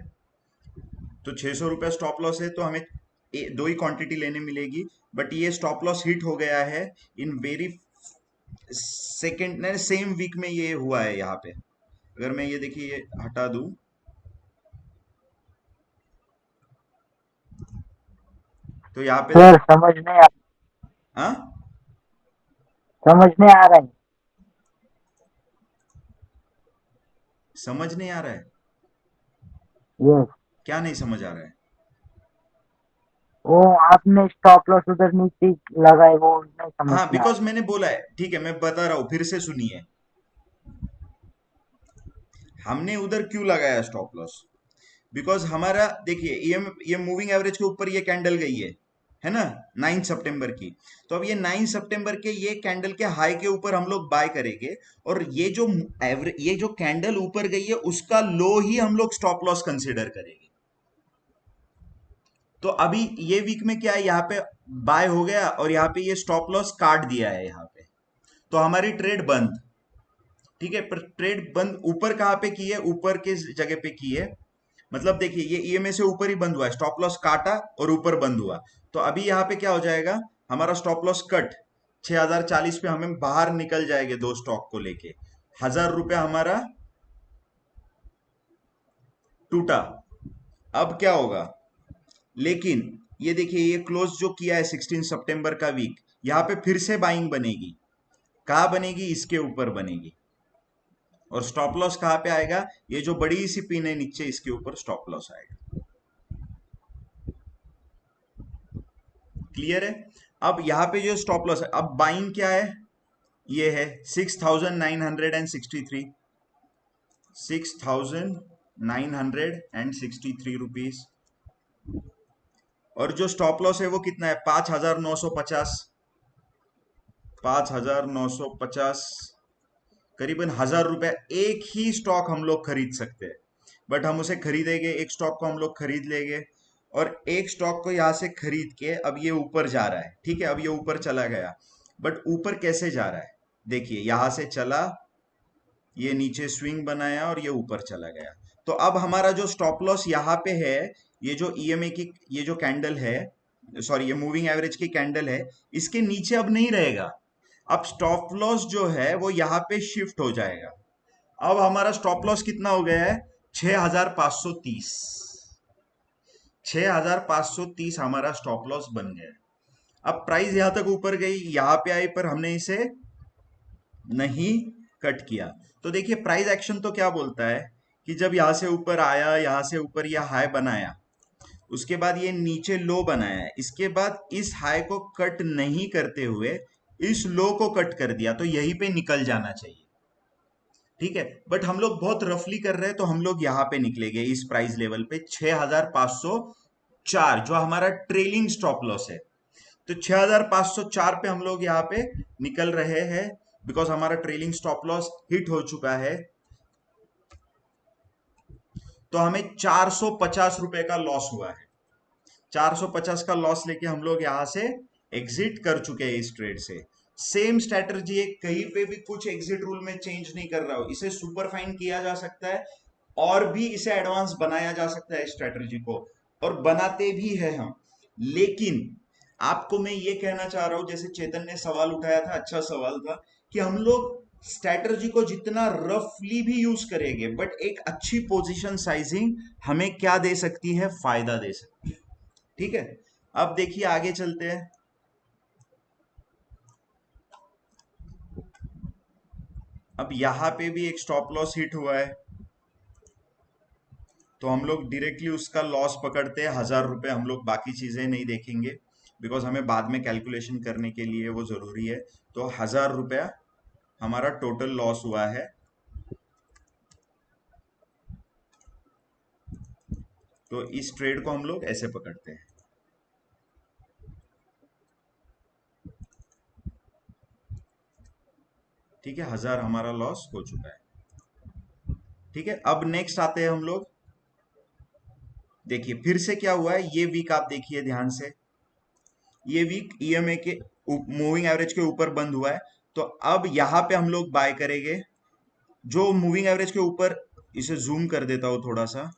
तो 600 रुपया स्टॉप लॉस है तो हमें दो ही क्वांटिटी लेने मिलेगी। बट ये स्टॉप लॉस हिट हो गया है in very second, same week में ये हुआ है यहाँ पे। अगर मैं ये देखिए ये हटा दूं, तो यहाँ पे सर देखिए। समझ नहीं आ हाँ, समझ नहीं आ रहा है। समझ नहीं आ रहा है। यस। क्या नहीं समझ आ रहा है? वो आपने स्टॉप लॉस उधर नीचे लगाए, वो नहीं समझ हाँ, में आ बिकॉज रहा। मैंने बोला है, ठीक है मैं बता रहा हूँ, फिर से सुनिए। हमने उधर क्यों लगाया स्टॉप लॉस, बिकॉज हमारा देखिए ये मूविंग एवरेज के ऊपर ये कैंडल गई है ना, 9 सितंबर की। तो अब ये 9 सितंबर के ये कैंडल के हाई के ऊपर हम लोग बाय करेंगे, और ये जो एवरेज, ये जो कैंडल ऊपर गई है उसका लो ही हम लोग स्टॉप लॉस कंसिडर करेंगे। तो अभी ये वीक में क्या है, यहाँ पे बाय हो गया और यहाँ पे ये स्टॉप लॉस काट दिया है यहाँ पे, तो हमारी ट्रेड बंद। ठीक है, पर ट्रेड बंद ऊपर कहाँ पे की है, ऊपर के जगह पे की है। मतलब देखिए ये ईएमए से ऊपर ही बंद हुआ है, स्टॉप लॉस काटा और ऊपर बंद हुआ। तो अभी यहाँ पे क्या हो जाएगा, हमारा स्टॉप लॉस कट 6,040 पे हमें बाहर निकल जाएंगे दो स्टॉक को लेके, 1,000 रुपया हमारा टूटा। अब क्या होगा, लेकिन ये देखिए ये क्लोज जो किया है 16 सितंबर का वीक, यहाँ पे फिर से बाइंग बनेगी। कहाँ बनेगी, इसके ऊपर बनेगी। और स्टॉप लॉस कहाँ पे आएगा, ये जो बड़ी सी पिन है नीचे इसके ऊपर स्टॉप लॉस आएगा। क्लियर है? अब यहाँ पे जो स्टॉप लॉस है, अब बाइंग क्या है, ये है 6,963, 6,963 ₹963। और जो स्टॉप लॉस है वो कितना है? 5,950। 5,950, करीबन ₹1,000। एक ही स्टॉक हम लोग खरीद सकते हैं, बट हम उसे खरीदेंगे, एक स्टॉक को हम लोग खरीद लेंगे। और एक स्टॉक को यहां से खरीद के अब ये ऊपर जा रहा है, ठीक है, अब ये ऊपर चला गया। बट ऊपर कैसे जा रहा है? देखिए, यहां से चला, ये नीचे स्विंग बनाया और ये ऊपर चला गया। तो अब हमारा जो स्टॉप लॉस यहाँ पे है, ये जो ईएमए की ये जो कैंडल है, सॉरी ये मूविंग एवरेज की कैंडल है, इसके नीचे अब नहीं रहेगा। अब स्टॉप लॉस जो है वो यहाँ पे शिफ्ट हो जाएगा। अब हमारा स्टॉप लॉस कितना हो गया है? 6,530। 6,530 हमारा स्टॉप लॉस बन गया है। अब प्राइस यहां तक ऊपर गई, यहां पे आई, पर हमने इसे नहीं कट किया। तो देखिए, प्राइस एक्शन तो क्या बोलता है कि जब यहां से ऊपर आया, यहां से ऊपर यह हाई बनाया, उसके बाद ये नीचे लो बनाया है, इसके बाद इस हाई को कट नहीं करते हुए इस लो को कट कर दिया, तो यहीं पे निकल जाना चाहिए, ठीक है। बट हम लोग बहुत रफली कर रहे हैं, तो हम लोग यहाँ पे निकलेंगे इस प्राइस लेवल पे 6,504, जो हमारा ट्रेलिंग स्टॉप लॉस है। तो 6,504 पे हम लोग यहाँ पे निकल रहे हैं, बिकॉज हमारा ट्रेलिंग स्टॉप लॉस हिट हो चुका है। तो हमें ₹450 का लॉस हुआ है। 450 का लॉस लेके हम लोग यहां से एग्जिट कर चुके हैं इस ट्रेड से। सेम स्ट्रेटजी है, कहीं पे भी कुछ एग्जिट रूल में चेंज नहीं कर रहा हो, इसे सुपर फाइन किया जा सकता है और भी इसे एडवांस बनाया जा सकता है स्ट्रेटजी को, और बनाते भी है हम। लेकिन आपको मैं ये कहना चाह रहा हूं, जैसे चेतन ने सवाल उठाया था, अच्छा सवाल था, कि हम लोग स्ट्रेटजी को जितना रफली भी यूज करेंगे, बट एक अच्छी पोजीशन साइजिंग हमें क्या दे सकती है? फायदा दे सकती है, ठीक है। अब देखिए, आगे चलते हैं। अब यहां पे भी एक स्टॉप लॉस हिट हुआ है, तो हम लोग डायरेक्टली उसका लॉस पकड़ते हैं ₹1,000। हम लोग बाकी चीजें नहीं देखेंगे, बिकॉज हमें बाद में कैलकुलेशन करने के लिए वो जरूरी है। तो ₹1,000 हमारा टोटल लॉस हुआ है। तो इस ट्रेड को हम लोग ऐसे पकड़ते हैं, ठीक है। 1,000 हमारा लॉस हो चुका है, ठीक है। अब नेक्स्ट आते हैं हम लोग। देखिए फिर से क्या हुआ है, ये वीक आप देखिए ध्यान से, ये वीक ईएमए के मूविंग एवरेज के ऊपर बंद हुआ है। तो अब यहां पे हम लोग बाय करेंगे, जो मूविंग एवरेज के ऊपर, इसे जूम कर देता हूं थोड़ा सा।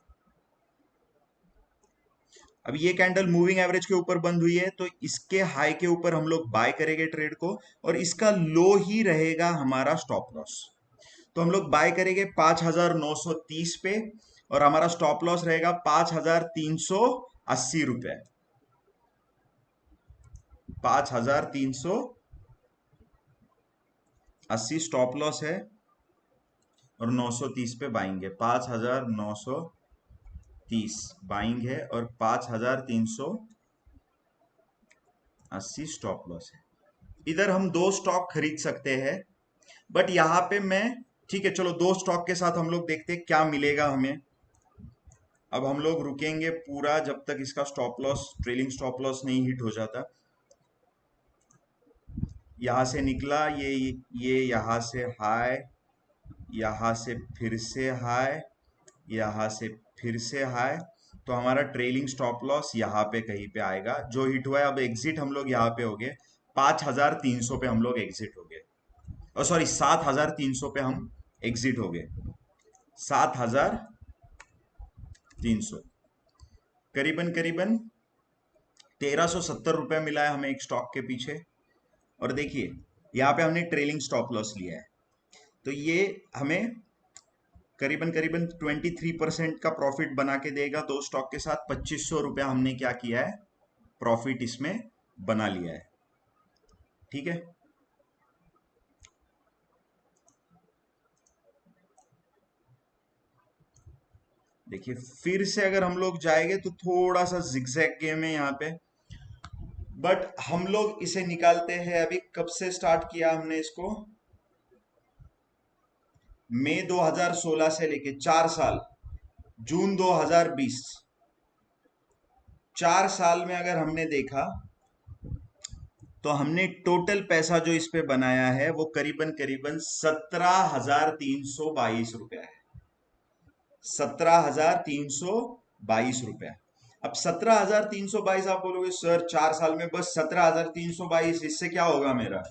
अब ये कैंडल मूविंग एवरेज के ऊपर बंद हुई है, तो इसके हाई के ऊपर हम लोग बाय करेंगे ट्रेड को, और इसका लो ही रहेगा हमारा स्टॉप लॉस। तो हम लोग बाय करेंगे 5,930 पे, और हमारा स्टॉप लॉस रहेगा ₹5,380। 5,380 स्टॉप लॉस है, और 930 पे बाइंग है। 5,930 बाइंग है, और 5,380 स्टॉप लॉस है। इधर हम दो स्टॉक खरीद सकते हैं, बट यहां पे मैं, ठीक है, चलो दो स्टॉक के साथ हम लोग देखते हैं क्या मिलेगा हमें। अब हम लोग रुकेंगे पूरा जब तक इसका stop loss, trailing stop loss नहीं हिट हो जाता। यहां से निकला, ये यहां से हाई, यहां से फिर से हाई, यहां से फिर से हाई। तो हमारा ट्रेलिंग स्टॉप लॉस यहाँ पे कहीं पे आएगा, जो हिट हुआ है। अब एग्जिट हम लोग यहाँ पे हो गए, 5,300 पे हम लोग एग्जिट हो गए, और सॉरी 7,300 पे हम एग्जिट हो गए। 7,300, करीबन करीबन ₹1,370 मिला है हमें एक स्टॉक के पीछे। और देखिए, यहाँ पे हमने ट्रेलिंग स्टॉप लॉस लिया है, तो ये हमें करीबन करीबन 23% का प्रॉफिट बना के देगा। दो स्टॉक के साथ ₹2,500 हमने क्या किया है? प्रॉफिट इसमें बना लिया है, ठीक है। देखिए फिर से अगर हम लोग जाएंगे तो थोड़ा सा जिगजैग गेम है यहाँ पे, बट हम लोग इसे निकालते हैं। अभी कब से स्टार्ट किया हमने इसको? मई 2016 से लेके 4 साल, जून 2020, 4 साल में अगर हमने देखा तो हमने टोटल पैसा जो इस पे बनाया है वो करीबन करीबन 17,322 रुपया है। 17,322 रुपया। अब 17,322 आप बोलोगे सर 4 साल में बस 17,322, इससे क्या होगा मेरा?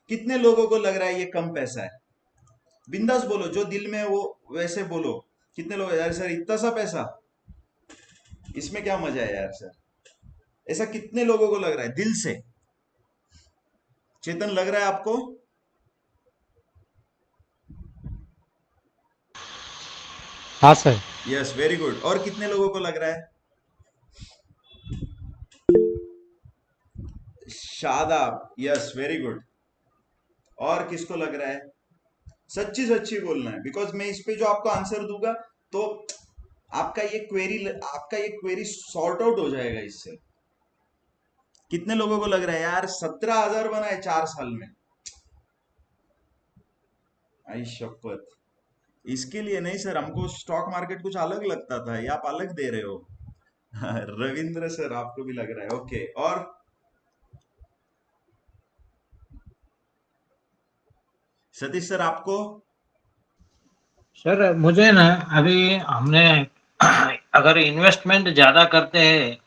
कितने लोगों को लग रहा है ये कम पैसा है? बिंदास बोलो, जो दिल में वो वैसे बोलो। कितने लोग यार सर इतना सा पैसा, इसमें क्या मजा है यार सर? ऐसा कितने लोगों को लग रहा है दिल से? चेतन, लग रहा है आपको? हाँ सर। Yes, very good. और कितने लोगों को लग रहा है? Shadab, yes, very good. और किसको लग रहा है? सच्ची सच्ची बोलना है, बिकॉज मैं इस पे जो आपको आंसर दूंगा तो आपका ये क्वेरी सॉर्ट आउट हो जाएगा इससे। कितने लोगों को लग रहा है यार 17,000 बना है 4 साल में? आई शपथ। इसके लिए नहीं सर, हमको स्टॉक मार्केट कुछ अलग लगता था, ये आप अलग दे रहे हो। रविंद्र सर, आपको भी लग रहा है? ओके। और सतीश सर, आपको? सर मुझे ना अभी हमने अगर इन्वेस्टमेंट ज़्यादा करते हैं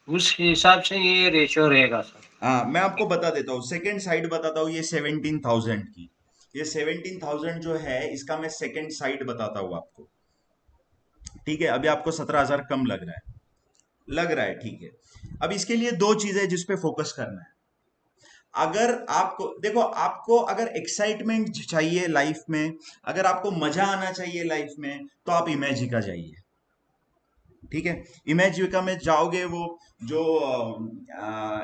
उस हिसाब से ये रेशियो रहेगा सर। हाँ, मैं आपको बता देता हूँ, सेकंड साइड बताता हूँ। ये 17,000 की, ये 17,000 जो है इसका मैं सेकंड साइड बताता हूँ आपको। ठीक है, अभी आपको 17,000 कम लग रहा है, ठीक है। अब इसके लिए दो चीजें जिस पे फोकस करना है। अगर आपको देखो, आपको अगर एक्साइटमेंट चाहिए लाइफ में, अगर आपको मजा आना चाहिए लाइफ में, तो आप इमेजिका जाइए। ठीक है, इमेजिका में जाओगे, वो जो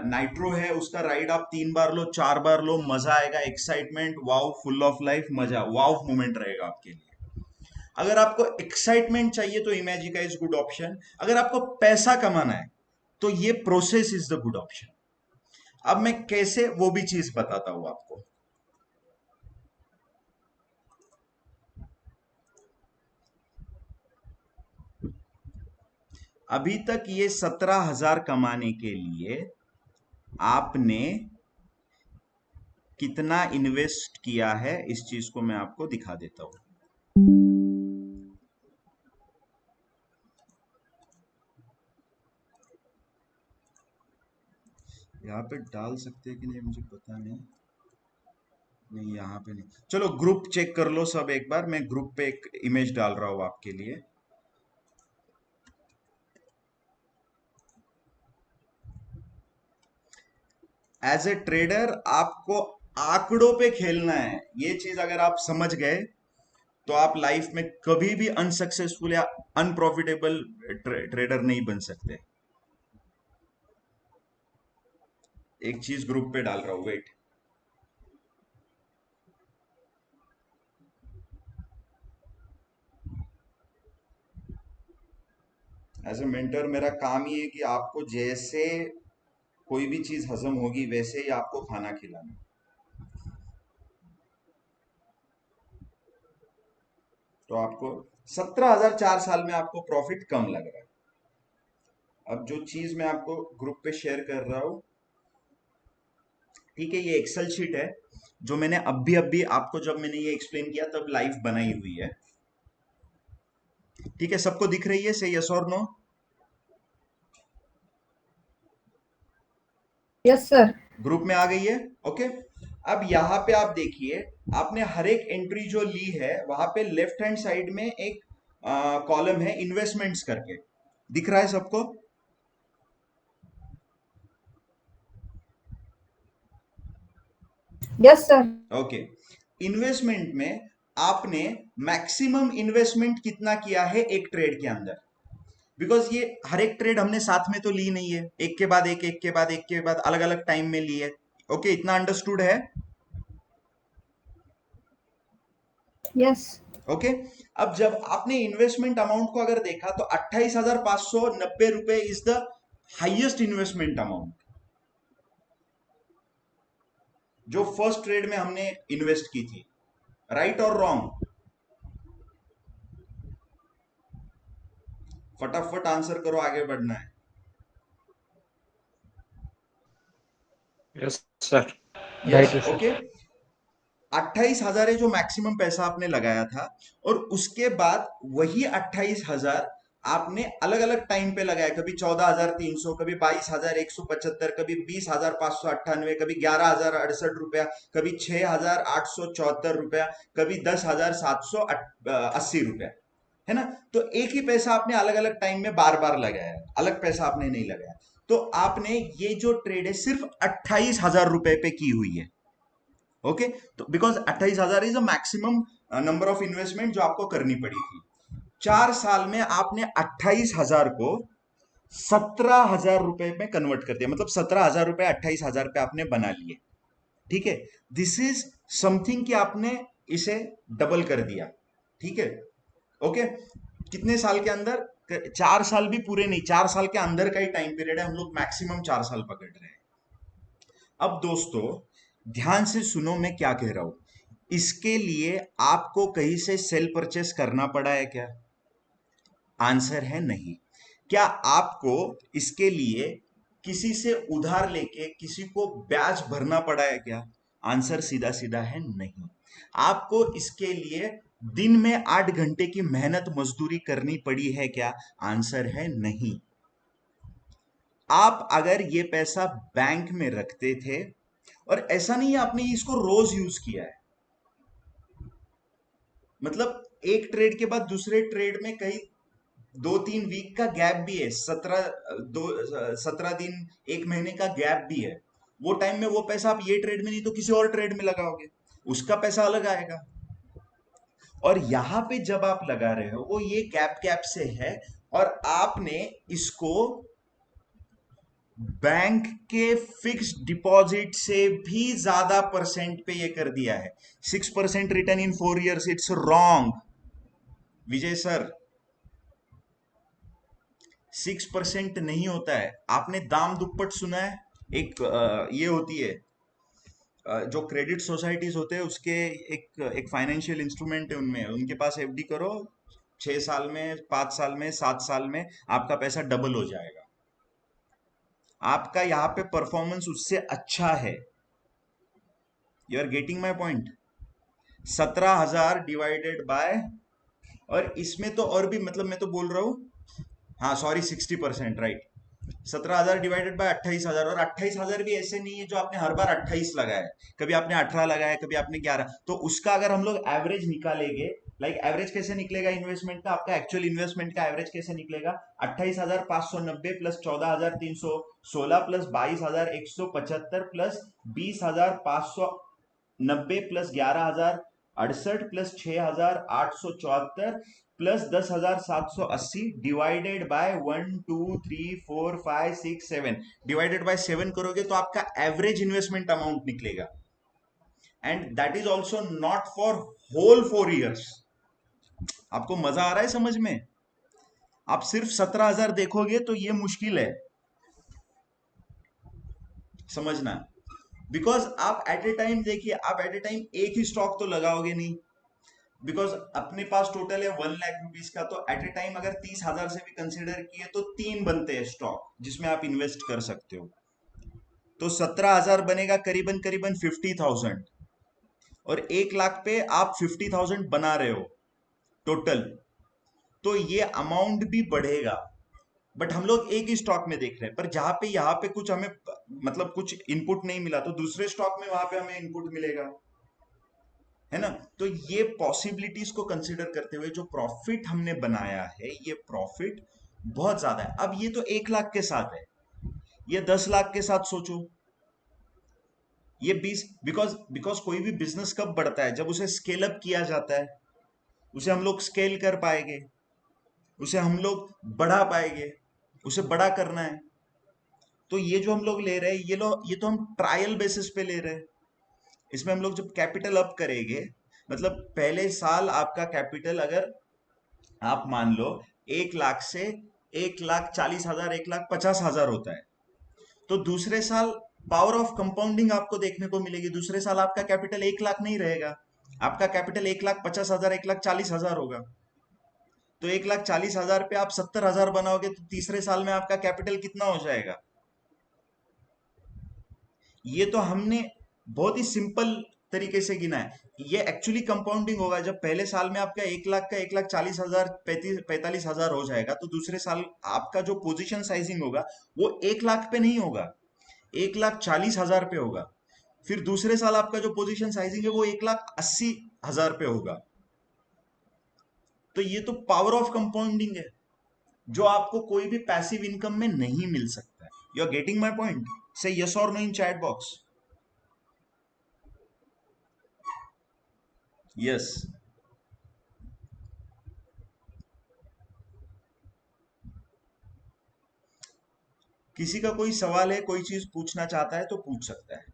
नाइट्रो है उसका राइड आप 3 बार लो, 4 बार लो, मजा आएगा, excitement, wow, full of life, मजा, वाव मोमेंट रहेगा आपके लिए। अगर आपको एक्साइटमेंट चाहिए तो इमेजिका इज गुड ऑप्शन। अगर आपको पैसा कमाना है तो ये process is the good option. अब मैं कैसे, वो भी चीज बताता हूं आपको। अभी तक ये 17,000 कमाने के लिए आपने कितना इन्वेस्ट किया है, इस चीज को मैं आपको दिखा देता हूं। यहाँ पे डाल सकते हैं कि नहीं मुझे पता नहीं। नहीं, यहाँ पे नहीं। चलो ग्रुप चेक कर लो सब एक बार, मैं ग्रुप पे एक इमेज डाल रहा हूं आपके लिए। एज ए ट्रेडर आपको आंकड़ों पे खेलना है। ये चीज अगर आप समझ गए तो आप लाइफ में कभी भी अनसक्सेसफुल या अनप्रॉफिटेबल ट्रेडर नहीं बन सकते। एक चीज ग्रुप पे डाल रहा हूं, वेट। एज ए मेंटर मेरा काम ही है कि आपको जैसे कोई भी चीज हजम होगी वैसे ही आपको खाना खिलाना। तो आपको 17,000 4 साल में आपको प्रॉफिट कम लग रहा है। अब जो चीज मैं आपको ग्रुप पे शेयर कर रहा हूं, ठीक है, ये एक्सेल शीट है जो मैंने अभी अभी आपको, जब मैंने ये एक्सप्लेन किया तब लाइव बनाई हुई है। ठीक है, सबको दिख रही है? से यस और नो? Yes sir. ग्रुप में आ गई है? ओके। अब यहां पे आप देखिए, आपने हर एक एंट्री जो ली है वहां पे लेफ्ट हैंड साइड में एक कॉलम है इन्वेस्टमेंट्स करके, दिख रहा है सबको? Yes sir. ओके। इन्वेस्टमेंट में आपने मैक्सिमम इन्वेस्टमेंट कितना किया है एक ट्रेड के अंदर? बिकॉज ये हर एक ट्रेड हमने साथ में तो ली नहीं है, एक के बाद एक, एक के बाद एक के बाद अलग अलग टाइम में ली है। ओके, इतना अंडरस्टूड है? यस। ओके। अब जब आपने इन्वेस्टमेंट अमाउंट को अगर देखा तो 28,590 रुपए is the highest investment amount जो फर्स्ट ट्रेड में हमने इन्वेस्ट की थी। राइट और रॉन्ग? फटाफट आंसर करो, आगे बढ़ना है। Yes sir. यस, राइट है सर। ओके। 28,000 है जो मैक्सिमम पैसा आपने लगाया था, और उसके बाद वही 28,000 आपने अलग अलग टाइम पे लगाया। कभी 14,300, कभी 22,175, कभी 20,598, कभी 11,068 रुपया, कभी 6,874 रुपया, कभी 10,780 रुपया, है ना। तो एक ही पैसा आपने अलग अलग टाइम में बार बार लगाया, अलग पैसा आपने नहीं लगाया। तो आपने ये जो ट्रेड है सिर्फ 28,000 रुपए पे की हुई है। ओके, तो because 28,000 is a maximum number of investment जो आपको करनी पड़ी थी। 4 साल में आपने 28,000 को 17,000 रुपए में कन्वर्ट कर दिया, मतलब 17,000 रुपए 28,000 पे आपने बना लिए। ठीक है, दिस इज समथिंग कि आपने इसे डबल कर दिया। ठीक है, ओके। कितने साल के अंदर? 4 साल भी पूरे नहीं, 4 साल के अंदर का ही टाइम पीरियड है, हम लोग मैक्सिमम 4 साल पकड़ रहे हैं। अब दोस्तों ध्यान से सुनो मैं क्या कह रहा हूं। इसके लिए आपको कहीं से सेल परचेस करना पड़ा है क्या? आंसर है नहीं। क्या आपको इसके लिए किसी से उधार लेके किसी को ब्याज भरना पड़ा है क्या? आंसर सीधा सीधा है नहीं। आपको इसके लिए दिन में 8 घंटे की मेहनत मजदूरी करनी पड़ी है क्या? आंसर है नहीं। आप अगर ये पैसा बैंक में रखते थे, और ऐसा नहीं है आपने इसको रोज यूज किया है, मतलब एक ट्रेड के बाद दूसरे ट्रेड में कहीं 2-3 वीक का गैप भी है, 17 दिन, एक महीने का गैप भी है। वो टाइम में वो पैसा आप ये ट्रेड में नहीं तो किसी और ट्रेड में लगाओगे, उसका पैसा अलग आएगा। और यहां पे जब आप लगा रहे हो वो ये गैप गैप से है, और आपने इसको बैंक के फिक्स डिपॉजिट से भी ज्यादा परसेंट पे ये कर दिया है। 6% return in 4 years, it's wrong Vijay sir. 6% नहीं होता है। आपने दाम दुप्पट सुना है? एक ये होती है, जो क्रेडिट सोसाइटीज होते हैं उसके एक एक फाइनेंशियल इंस्ट्रूमेंट है, उनमें उनके पास एफडी करो, 6 साल में, 5 साल में, 7 साल में आपका पैसा डबल हो जाएगा। आपका यहाँ पे परफॉर्मेंस उससे अच्छा है। You are getting my point? 17,000 divided by, और इसमें तो और भी, मतलब मैं तो बोल रहा हूँ, हाँ सॉरी, 60%, राइट। 17,000 डिवाइडेड बाय 28,000, और 28,000 भी ऐसे नहीं है जो आपने हर बार 28 लगाया है, कभी आपने 18 लगाया, कभी आपने 11। तो उसका अगर हम लोग एवरेज निकालेंगे, लाइक एवरेज कैसे निकलेगा इन्वेस्टमेंट का, आपका एक्चुअल इन्वेस्टमेंट का एवरेज कैसे निकलेगा? 28,590 plus 14,316 plus 22,175 plus 20,590 plus 11,068 plus 6,874 plus 10,780 divided by 1 2 3 4 5 6 7, divided by 7 करोगे तो आपका एवरेज इन्वेस्टमेंट अमाउंट निकलेगा। And that is also not for whole 4 years। आपको मजा आ रहा है समझ में? आप सिर्फ 17,000 देखोगे तो ये मुश्किल है समझना। बिकॉज आप एट ए टाइम, देखिए, आप एट ए टाइम एक ही स्टॉक तो लगाओगे नहीं, बिकॉज अपने पास टोटल है 1 लाख रुपीज का, तो एट ए टाइम अगर 30,000 से भी कंसिडर किए तो 3 बनते हैं स्टॉक जिसमें आप इन्वेस्ट कर सकते हो। तो 17,000 बनेगा करीबन करीबन 50,000, और 1 लाख पे आप 50,000 बना रहे हो टोटल, तो ये अमाउंट भी बढ़ेगा। बट हम लोग एक ही स्टॉक में देख रहे हैं, पर जहां पे यहाँ पे कुछ हमें, मतलब कुछ इनपुट नहीं मिला, तो दूसरे स्टॉक में वहां पे हमें इनपुट मिलेगा, है ना। तो ये पॉसिबिलिटीज को कंसिडर करते हुए जो प्रॉफिट हमने बनाया है, ये प्रॉफिट बहुत ज्यादा है। अब ये तो 1 लाख के साथ है, ये 10 लाख के साथ सोचो, ये 20, बिकॉज बिकॉज कोई भी बिजनेस कब बढ़ता है? जब उसे स्केल अप किया जाता है, उसे हम लोग स्केल कर पाएंगे, उसे हम लोग बढ़ा पाएंगे, उसे बड़ा करना है। तो ये जो हम लोग ले रहे हैं, ये तो हम ट्रायल बेसिस पे ले रहे हैं। इसमें हम लोग जब कैपिटल अप करेंगे, मतलब पहले साल आपका कैपिटल अगर आप मान लो 1 लाख से 1,40,000, 1,50,000 होता है, तो दूसरे साल पावर ऑफ कंपाउंडिंग आपको देखने को मिलेगी। दूसरे साल आपका कैपिटल 1 लाख नहीं रहेगा, आपका कैपिटल 1,50,000, 1,40,000 होगा। तो 1,40,000 पे आप 70,000 बनाओगे तो तीसरे साल में आपका कैपिटल कितना हो जाएगा? ये तो हमने बहुत ही सिंपल तरीके से गिना है। ये एक्चुअली कंपाउंडिंग होगा। जब पहले साल में आपका 1,00,000 का 1,40,000 45,000 हो जाएगा, तो दूसरे साल आपका जो पोजीशन साइजिंग होगा वो 1,00,000 पे नहीं होगा, 1,40,000 पे होगा। फिर दूसरे साल आपका जो पोजीशन साइजिंग है वो 1,80,000 पे होगा। तो ये तो पावर ऑफ कंपाउंडिंग है, जो आपको कोई भी पैसिव इनकम में नहीं मिल सकता है। You are getting my point? Say yes और no in chat box. Yes. किसी का कोई सवाल है, कोई चीज पूछना चाहता है तो पूछ सकता है।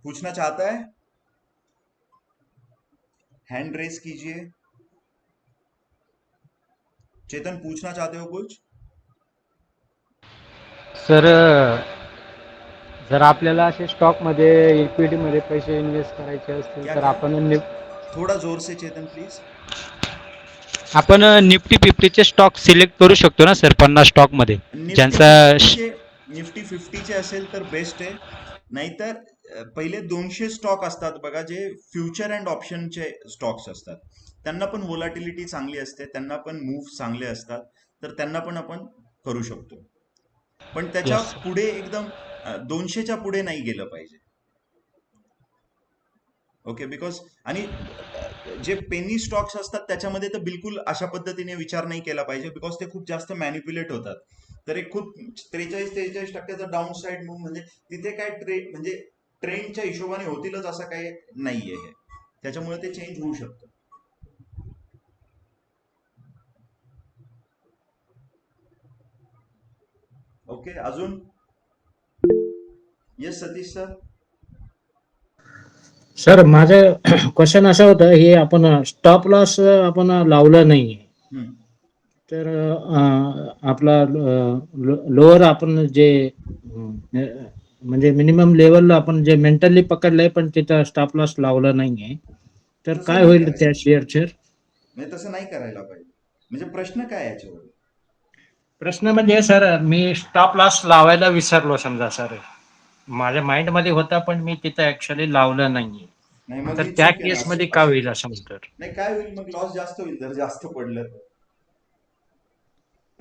पूछना चाहता है, हैंड रेस कीजिए। चेतन, पूछना चाहते हो कुछ? सर जर आपल्याला असे स्टॉकमध्ये इक्विटीमध्ये पैसे इन्व्हेस्ट करायचे असतील क्या तर क्या? आपण थोड़ा जोर से चेतन प्लीज। निफ्टी फिफ्टीचे स्टॉक सिलेक्ट करू शकतो ना सर 50 स्टॉकमध्ये निफ्टी ज्यांचा फिफ्टीचे निफ्टी फिफ्टीचे असेल तर बेस्ट आहे. नाहीतर पहिले 200 स्टॉक असतात बघा, जे फ्युचर अँड ऑप्शनचे स्टॉक्स असतात. त्यांना पण व्होलाटिलिटी चांगली असते, त्यांना पण मूव्ह चांगले असतात, तर त्यांना पण आपण करू शकतो. पण त्याच्या येस पुढे एकदम 200च्या पुढे नाही गेलं पाहिजे. ओके, बिकॉज आणि जे पेनी स्टॉक्स असतात त्याच्यामध्ये तर बिलकुल अशा पद्धतीने विचार नाही केला पाहिजे, बिकॉज ते खूप जास्त मॅनिप्युलेट होतात. तर एक खूप 43-43% डाऊन साईड मूव्ह, म्हणजे तिथे काय म्हणजे ट्रेंडच्या हिशोबाने होतीलच असं काही नाहीये हे. त्याच्यामुळे ते चेंज होऊ शकतं. ओके, अजून? Yes Satish sir. सर माझं क्वेश्चन असं होतं, हे आपण स्टॉप लॉस आपण लावलं नाहीये, तर आपला लोअर आपण जे म्हणजे मिनिमम लेवलला आपण जे मेंटली पकडलंय पण तिथं स्टॉप लॉस लावलं नाहीये, तर तसं काय नाही होईल त्या करायला, शेअरचे? म्हणजे तसं नाही करायला पाहिजे. म्हणजे प्रश्न काय आहे याच्यावर? प्रश्न म्हणजे सर, मी स्टॉप लॉस लावायला विसरलो समजा सर, माझ्या माइंड मध्ये होता पण मी तिथं ऍक्च्युअली लावलं नाहीये, नाही, मग तर ही त्या चूक आहे ना. केसमध्ये काय होईल असं म्हणतो? नाही, काय होईल मग? लॉस जास्त होईल जर जास्त पडलं तर.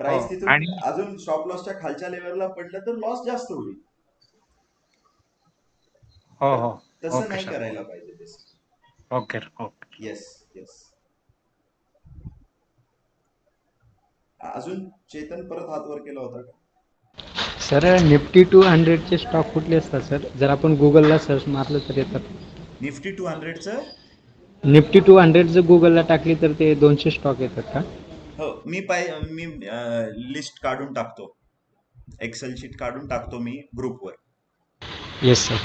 हो प्राइस तिथून आणि अजून स्टॉप लॉसच्या खालच्या लेवलला पडलं तर लॉस जास्त होईल. हो तर हो. तसं ओके नाही सर. करायला पाहिजे basically. Okay okay. Yes yes. अजून चेतन परत हात वर केला होता का? सर निफ्टी 200चे स्टॉक कुठले असतात सर? जर आपण गुगलला सर्च मारलं तर येतात. निफ्टी 200चं? निफ्टी 200 जर गुगलला टाकली तर ते 200 स्टॉक येतात का? हो, मी लिस्ट काढून टाकतो, एक्सेल शीट काढून टाकतो मी ग्रुपवर. Yes sir.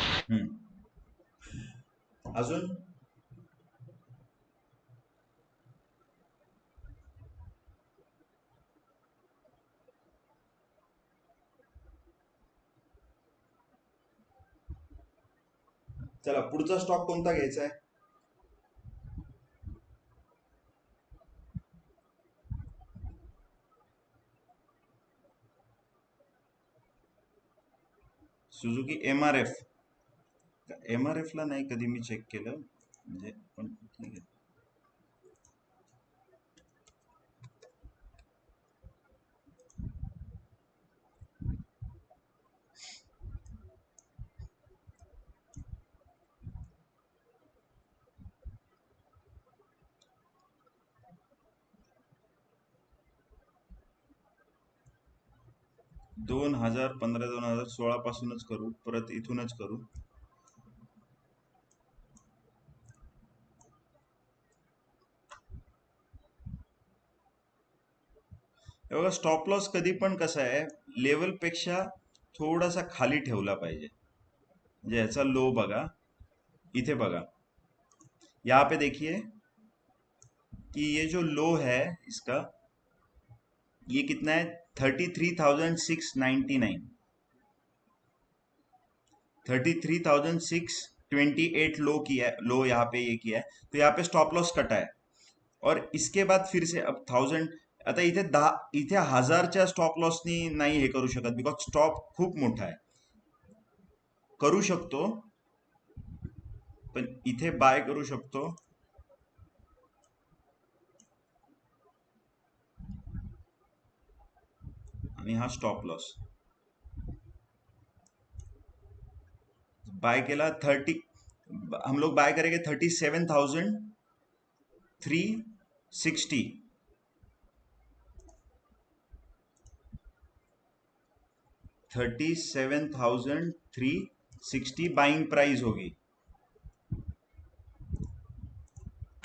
अजून? चला, पुढचा स्टॉक कोणता घ्यायचा आहे? Suzuki MRF. MRF ला नाही कधी मी चेक केलं, म्हणजे पण ठीक आहे. दोन 2016 पासूनच करू, परत इथूनच करू. हे बघा, स्टॉप लॉस कधी पण कसं आहे, लेवल पेक्षा थोडासा खाली ठेवला पाहिजे. म्हणजे याचा लो बघा, इथे बघा, यहाँ पे देखिए कि ये जो लो है इसका, ये कितना है? 33,699. 33,699 28 लो किया है, लो यहाँ पे ये किया है, तो यहाँ पे स्टॉप लॉस कटा है. और इसके बाद फिर से अब 1000, आता इथे 1000च्या स्टॉप लॉसनी नाही हे करू शकत, बिकॉज स्टॉप खूप मोठा आहे. करू शकतो, पण इथे बाय करू शकतो. आणि हा स्टॉप लॉस बाय केला 30, हम लोग बाय करेंगे 37,360. 37,360 बाइंग प्राइस होगी,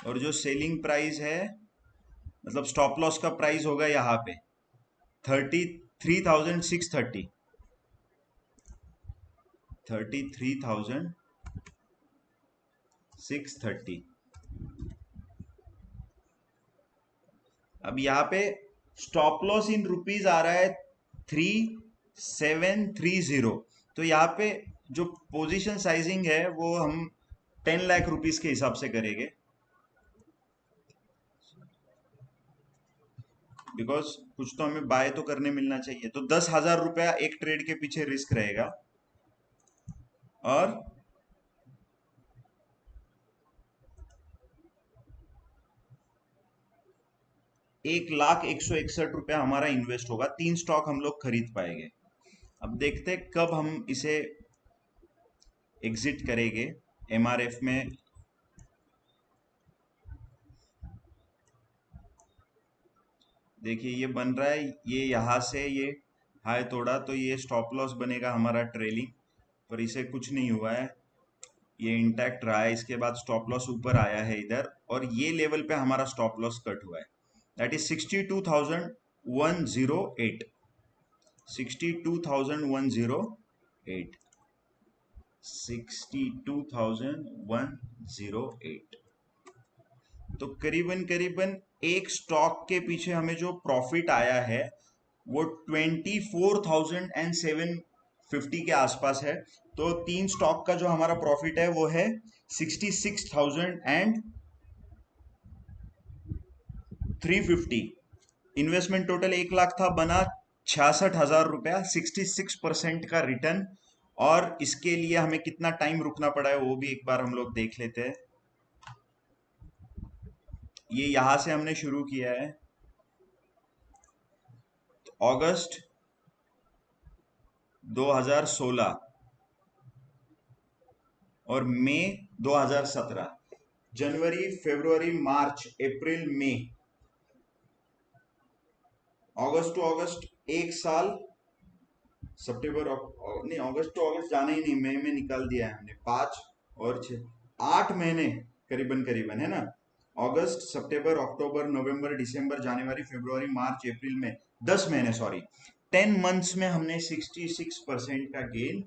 और जो सेलिंग प्राइस है, मतलब स्टॉप लॉस का प्राइस होगा यहाँ पे 33,630. 33,630. अब यहाँ पे स्टॉप लॉस इन रुपीज आ रहा है 3730. तो यहाँ पे जो पोजीशन साइजिंग है वो हम 10 लाख रुपीस के हिसाब से करेंगे, बिकॉज कुछ तो हमें बाय तो करने मिलना चाहिए. तो 10,000 रुपया एक ट्रेड के पीछे रिस्क रहेगा, और 1,01,61 रुपया हमारा इन्वेस्ट होगा. 3 स्टॉक हम लोग खरीद पाएंगे. अब देखते हैं कब हम इसे एग्जिट करेंगे एमआरएफ में. देखिए ये बन रहा है, ये यहाँ से ये हाई तोड़ा तो ये स्टॉप लॉस बनेगा हमारा ट्रेलिंग, पर इसे कुछ नहीं हुआ है, ये इंटैक्ट रहा है. इसके बाद स्टॉप लॉस ऊपर आया है इधर, और ये लेवल पे हमारा स्टॉप लॉस कट हुआ है, दैट इज 62,108. 62,108. 62,108. तो करीबन करीबन एक स्टॉक के पीछे हमें जो प्रॉफिट आया है वो 24,750 के आसपास है. तो 3 स्टॉक का जो हमारा प्रॉफिट है वो है 66,350. इन्वेस्टमेंट टोटल 1 लाख था, बना 66,000 रुपया, 66% का रिटर्न. और इसके लिए हमें कितना टाइम रुकना पड़ा है वो भी एक बार हम लोग देख लेते हैं. ये यहां से हमने शुरू किया है अगस्त 2016 और मई 2017, जनवरी, फरवरी, मार्च, अप्रैल, मई, अगस्त टू अगस्त 1 साल, सितंबर नहीं, अगस्त टू अगस्त जाना ही नहीं, मई में निकाल दिया है हमने. 5 और 6, 8 महीने करीबन करीबन है ना. अगस्त, सितंबर, अक्टूबर, नवंबर, दिसंबर, जनवरी, फरवरी, मार्च, अप्रैल में 10 महीने, सॉरी 10 मंथ्स में हमने 66% का गेन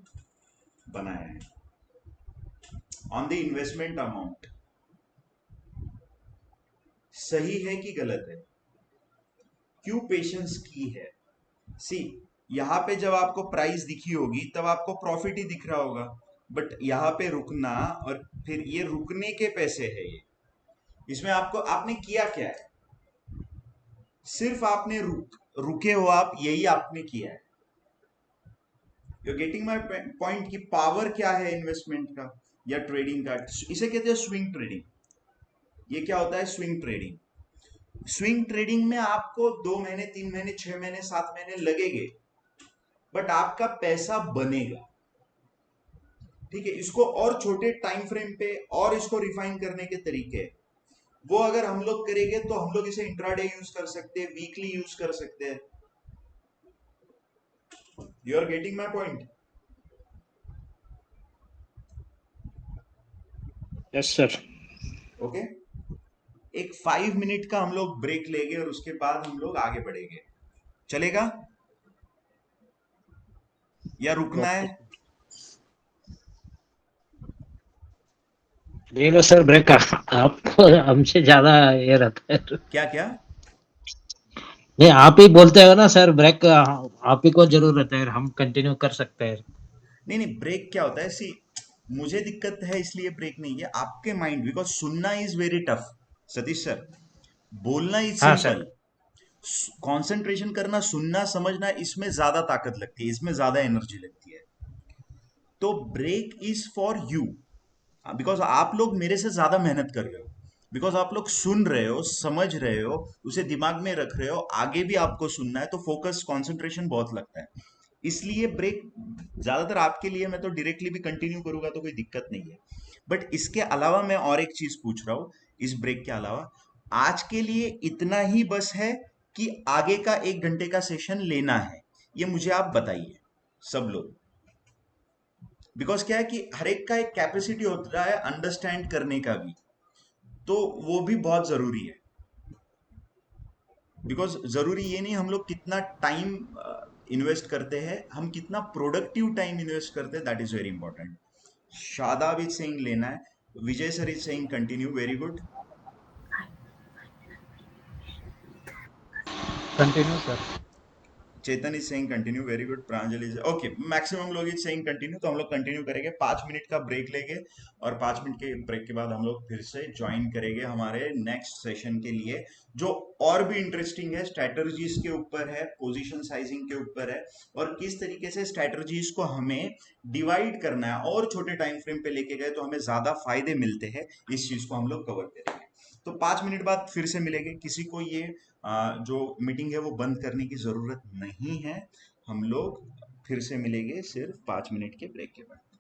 बनाया है ऑन द इन्वेस्टमेंट अमाउंट. सही है कि गलत है? क्यों पेशेंस की है? सी, यहाँ पे जब आपको प्राइस दिखी होगी तब आपको प्रॉफिट ही दिख रहा होगा, बट यहाँ पे रुकना और फिर ये रुकने के पैसे है. ये इसमें आपको, आपने किया क्या है? सिर्फ आपने रुके हो आप, यही आपने किया है. यू गेटिंग माय पॉइंट की पावर क्या है इन्वेस्टमेंट का या ट्रेडिंग का? इसे कहते हैं स्विंग ट्रेडिंग. ये क्या होता है स्विंग ट्रेडिंग? स्विंग ट्रेडिंग में आपको 2 महीने, 3 महीने, 6 महीने, 7 महीने लगेंगे, बट आपका पैसा बनेगा. ठीक है, इसको और छोटे टाइम फ्रेम पे और इसको रिफाइन करने के तरीके हैं. वो अगर हम लोग करेंगे तो हम लोग इसे इंट्राडे यूज कर सकते हैं, वीकली यूज कर सकते हैं. You are getting my point? Yes sir. Okay, एक 5 मिनट का हम लोग ब्रेक लेंगे और उसके बाद हम लोग आगे बढ़ेंगे. चलेगा या रुकना है? ले लो सर ब्रेक. आपको हमसे ज्यादा ये रहता है. क्या क्या? नहीं, आप ही बोलते हो ना सर ब्रेक, आप ही को जरूरत है, हम कंटिन्यू कर सकते हैं. नहीं नहीं, ब्रेक क्या होता है? सी, मुझे दिक्कत है इसलिए ब्रेक नहीं है, आपके माइंड, बिकॉज सुनना is very tough Satish sir, बोलना इज हाँ सर। सिंपल, कंसंट्रेशन करना, सुनना, समझना, इसमें ज्यादा ताकत लगती है, इसमें ज्यादा एनर्जी लगती है। तो break is for you, because आप लोग मेरे से ज्यादा मेहनत कर रहे हो, बिकॉज आप लोग सुन रहे हो, समझ रहे हो, उसे दिमाग में रख रहे हो, आगे भी आपको सुनना है, तो फोकस कंसंट्रेशन बहुत लगता है। इसलिए ब्रेक ज्यादातर आपके लिए, मैं तो डायरेक्टली भी कंटिन्यू करूंगा तो कोई दिक्कत नहीं है। बट इसके अलावा मैं और एक चीज पूछ रहा हूं, इस ब्रेक के अलावा आज के लिए इतना ही बस है कि आगे का 1 घंटे का सेशन लेना है, ये मुझे आप बताइए सब लोग। बिकॉज क्या है कि हर एक का एक कैपेसिटी होता है अंडरस्टैंड करने का भी, तो वो भी बहुत जरूरी है। बिकॉज जरूरी ये नहीं हम लोग कितना टाइम इन्वेस्ट करते हैं, हम कितना प्रोडक्टिव टाइम इन्वेस्ट करते हैं, that is very important. Shadab is saying लेना है, Vijay sir is saying continue, very good. Continue sir. Chetan is saying continue, very good. Pranjali is okay, maximum लोग इज सेइंग कंटिन्यू, तो हम लोग कंटिन्यू करेंगे। 5 मिनट का ब्रेक लेंगे और 5 मिनट के ब्रेक के बाद हम लोग फिर से ज्वाइन करेंगे हमारे नेक्स्ट सेशन के लिए, जो और भी इंटरेस्टिंग है, स्ट्रेटजीज के ऊपर है, पोजीशन साइजिंग के ऊपर है, और किस तरीके से स्ट्रेटजीज को हमें डिवाइड करना है और छोटे टाइम फ्रेम पे लेके गए तो हमें ज्यादा फायदे मिलते हैं, इस चीज को हम लोग कवर करेंगे। तो 5 मिनट बाद फिर से मिलेंगे। किसी को ये जो मीटिंग है वो बंद करने की जरूरत नहीं है, हम लोग फिर से मिलेंगे सिर्फ 5 मिनट के ब्रेक के बाद।